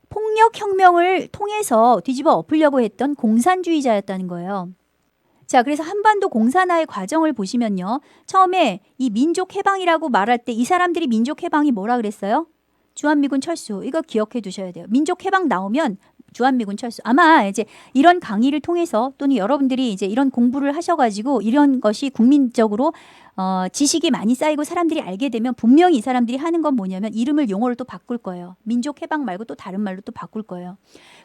폭력혁명을 통해서 뒤집어 엎으려고 했던 공산주의자였다는 거예요. 자, 그래서 한반도 공산화의 과정을 보시면요. 처음에 이 민족해방이라고 말할 때 이 사람들이 민족해방이 뭐라 그랬어요? 주한미군 철수. 이거 기억해 두셔야 돼요. 민족해방 나오면 주한미군 철수. 아마 이제 이런 강의를 통해서 또는 여러분들이 이제 이런 공부를 하셔가지고 이런 것이 국민적으로 지식이 많이 쌓이고 사람들이 알게 되면 분명히 이 사람들이 하는 건 뭐냐면 이름을 용어를 또 바꿀 거예요. 민족해방 말고 또 다른 말로 또 바꿀 거예요.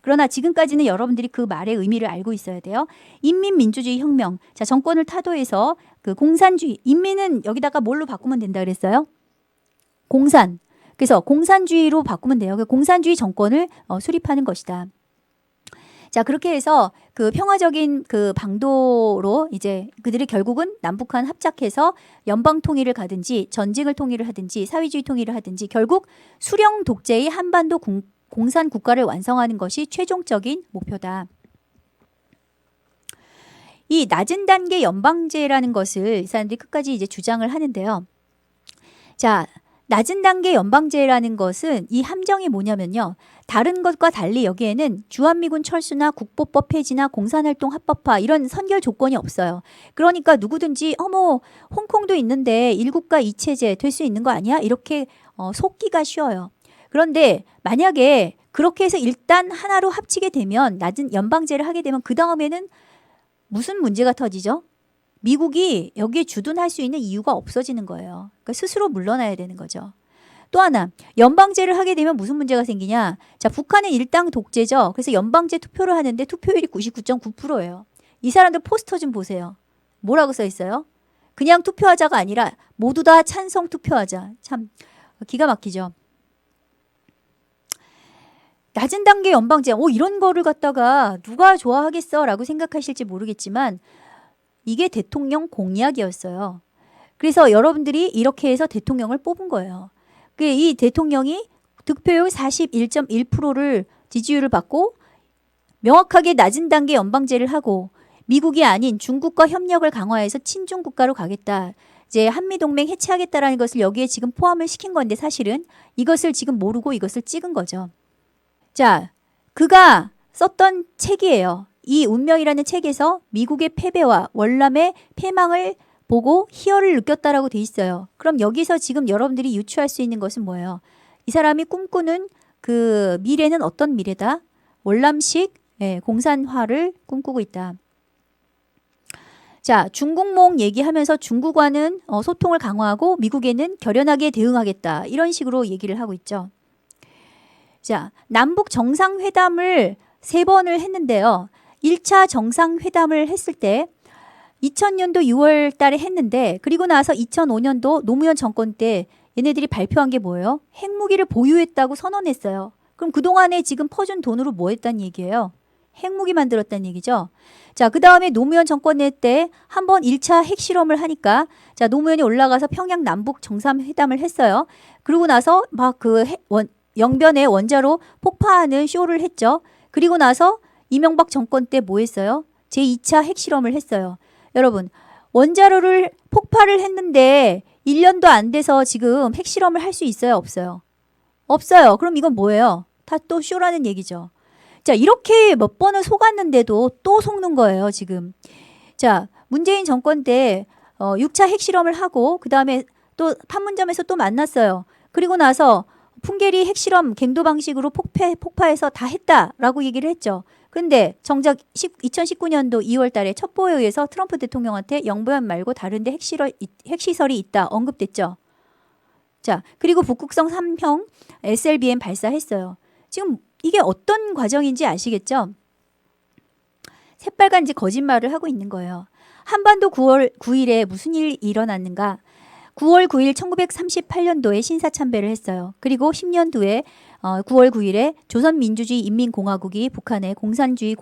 그러나 지금까지는 여러분들이 그 말의 의미를 알고 있어야 돼요. 인민민주주의 혁명. 자, 정권을 타도해서 그 공산주의. 인민은 여기다가 뭘로 바꾸면 된다 그랬어요? 공산. 그래서 공산주의로 바꾸면 돼요. 공산주의 정권을 수립하는 것이다. 자, 그렇게 해서 그 평화적인 그 방도로 이제 그들이 결국은 남북한 합작해서 연방 통일을 가든지 전쟁을 통일을 하든지 사회주의 통일을 하든지 결국 수령 독재의 한반도 공산 국가를 완성하는 것이 최종적인 목표다. 이 낮은 단계 연방제라는 것을 이 사람들이 끝까지 이제 주장을 하는데요. 자, 낮은 단계 연방제라는 것은 이 함정이 뭐냐면요. 다른 것과 달리 여기에는 주한미군 철수나 국보법 폐지나 공산활동 합법화 이런 선결 조건이 없어요. 그러니까 누구든지 어머 홍콩도 있는데 1국가 2체제 될 수 있는 거 아니야? 이렇게 속기가 쉬워요. 그런데 만약에 그렇게 해서 일단 하나로 합치게 되면 낮은 연방제를 하게 되면 그 다음에는 무슨 문제가 터지죠? 미국이 여기에 주둔할 수 있는 이유가 없어지는 거예요. 그러니까 스스로 물러나야 되는 거죠. 또 하나, 연방제를 하게 되면 무슨 문제가 생기냐. 자, 북한은 일당 독재죠. 그래서 연방제 투표를 하는데 투표율이 99.9%예요. 이 사람들 포스터 좀 보세요. 뭐라고 써 있어요? 그냥 투표하자가 아니라 모두 다 찬성 투표하자. 참 기가 막히죠. 낮은 단계 연방제, 이런 거를 갖다가 누가 좋아하겠어? 라고 생각하실지 모르겠지만 이게 대통령 공약이었어요. 그래서 여러분들이 이렇게 해서 대통령을 뽑은 거예요. 이 대통령이 득표율 41.1%를 지지율을 받고 명확하게 낮은 단계 연방제를 하고 미국이 아닌 중국과 협력을 강화해서 친중 국가로 가겠다. 이제 한미동맹 해체하겠다라는 것을 여기에 지금 포함을 시킨 건데 사실은 이것을 지금 모르고 이것을 찍은 거죠. 자, 그가 썼던 책이에요. 이 운명이라는 책에서 미국의 패배와 월남의 패망을 보고 희열을 느꼈다라고 돼 있어요. 그럼 여기서 지금 여러분들이 유추할 수 있는 것은 뭐예요? 이 사람이 꿈꾸는 그 미래는 어떤 미래다? 월남식 공산화를 꿈꾸고 있다. 자, 중국몽 얘기하면서 중국과는 소통을 강화하고 미국에는 결연하게 대응하겠다. 이런 식으로 얘기를 하고 있죠. 자, 남북 정상회담을 3번을 했는데요. 1차 정상회담을 했을 때 2000년도 6월 달에 했는데 그리고 나서 2005년도 노무현 정권 때 얘네들이 발표한 게 뭐예요? 핵무기를 보유했다고 선언했어요. 그럼 그동안에 지금 퍼준 돈으로 뭐 했다는 얘기예요? 핵무기 만들었다는 얘기죠. 자, 그 다음에 노무현 정권 때 한번 1차 핵실험을 하니까 자, 노무현이 올라가서 평양 남북 정상회담을 했어요. 그러고 나서 막 그 영변에 원자로 폭파하는 쇼를 했죠. 그리고 나서 이명박 정권 때 뭐 했어요? 제2차 핵실험을 했어요. 여러분, 원자로를 폭발을 했는데 1년도 안 돼서 지금 핵실험을 할 수 있어요? 없어요? 없어요. 그럼 이건 뭐예요? 다 또 쇼라는 얘기죠. 자, 이렇게 몇 번을 속았는데도 또 속는 거예요, 지금. 자, 문재인 정권 때 6차 핵실험을 하고 그 다음에 또 판문점에서 또 만났어요. 그리고 나서 풍계리 핵실험 갱도 방식으로 폭파해서 다 했다라고 얘기를 했죠. 근데 정작 2019년도 2월 달에 첩보에 의해서 트럼프 대통령한테 영변 말고 다른데 핵시설이 있다 언급됐죠. 자, 그리고 북극성 3형 SLBM 발사했어요. 지금 이게 어떤 과정인지 아시겠죠? 새빨간 거짓말을 하고 있는 거예요. 한반도 9월 9일에 무슨 일이 일어났는가? 9월 9일 1938년도에 신사참배를 했어요. 그리고 10년 뒤에 9월 9일에 조선민주주의인민공화국이 북한의 공산주의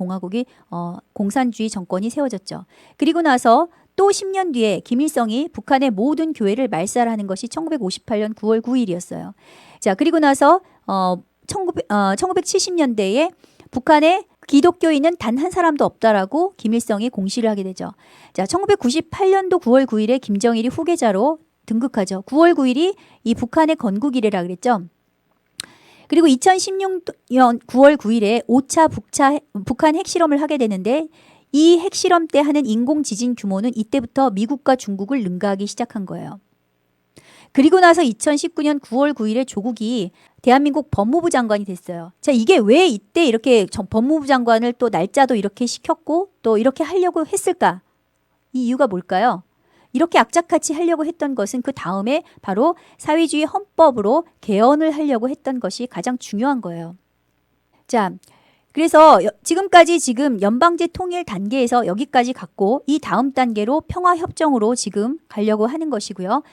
정권이 세워졌죠. 그리고 나서 또 10년 뒤에 김일성이 북한의 모든 교회를 말살하는 것이 1958년 9월 9일이었어요. 자, 그리고 나서 1970년대에 북한에 기독교인은 단 한 사람도 없다라고 김일성이 공시를 하게 되죠. 자, 1998년도 9월 9일에 김정일이 후계자로 등극하죠. 9월 9일이 이 북한의 건국이래라 그랬죠. 그리고 2016년 9월 9일에 5차 북한 핵실험을 하게 되는데 이 핵실험 때 하는 인공지진 규모는 이때부터 미국과 중국을 능가하기 시작한 거예요. 그리고 나서 2019년 9월 9일에 조국이 대한민국 법무부 장관이 됐어요. 자, 이게 왜 이때 이렇게 법무부 장관을 또 날짜도 이렇게 시켰고 또 이렇게 하려고 했을까? 이 이유가 뭘까요? 이렇게 악착같이 하려고 했던 것은 그 다음에 바로 사회주의 헌법으로 개헌을 하려고 했던 것이 가장 중요한 거예요. 자, 그래서 지금까지 지금 연방제 통일 단계에서 여기까지 갔고 이 다음 단계로 평화협정으로 지금 가려고 하는 것이고요.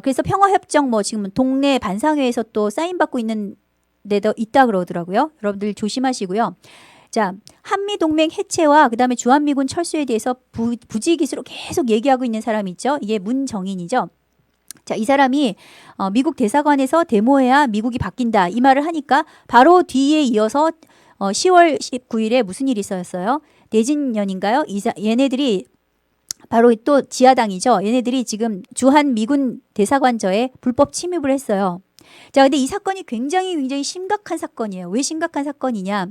그래서 평화협정 지금 동네 반상회에서 또 사인받고 있는 데도 있다 그러더라고요. 여러분들 조심하시고요. 자, 한미동맹 해체와 그다음에 주한미군 철수에 대해서 부지기수로 계속 얘기하고 있는 사람이 있죠. 이게 문정인이죠. 자, 이 사람이 미국 대사관에서 데모해야 미국이 바뀐다 이 말을 하니까 바로 뒤에 이어서 10월 19일에 무슨 일이 있었어요? 대진년인가요? 얘네들이 바로 또 지하당이죠. 얘네들이 지금 주한미군 대사관저에 불법 침입을 했어요. 자, 근데 이 사건이 굉장히 심각한 사건이에요. 왜 심각한 사건이냐?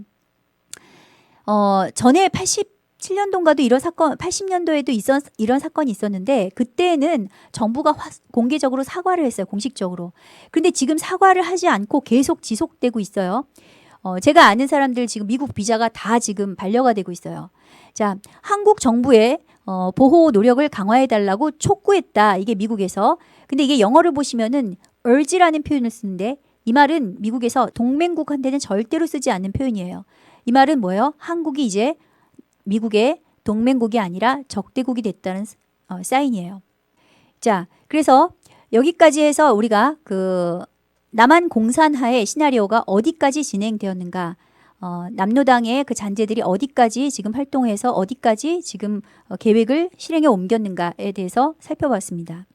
전에 87년도인가도 이런 사건, 80년도에도 이런 사건이 있었는데 그때는 정부가 공개적으로 사과를 했어요. 공식적으로. 근데 지금 사과를 하지 않고 계속 지속되고 있어요. 제가 아는 사람들 지금 미국 비자가 다 지금 반려가 되고 있어요. 자, 한국 정부의 보호 노력을 강화해달라고 촉구했다. 이게 미국에서. 근데 이게 영어를 보시면은 urge라는 표현을 쓰는데 이 말은 미국에서 동맹국한테는 절대로 쓰지 않는 표현이에요. 이 말은 뭐예요? 한국이 이제 미국의 동맹국이 아니라 적대국이 됐다는 사인이에요. 자, 그래서 여기까지 해서 우리가 그 남한 공산화의 시나리오가 어디까지 진행되었는가, 남로당의 그 잔재들이 어디까지 지금 활동해서 어디까지 지금 계획을 실행에 옮겼는가에 대해서 살펴봤습니다.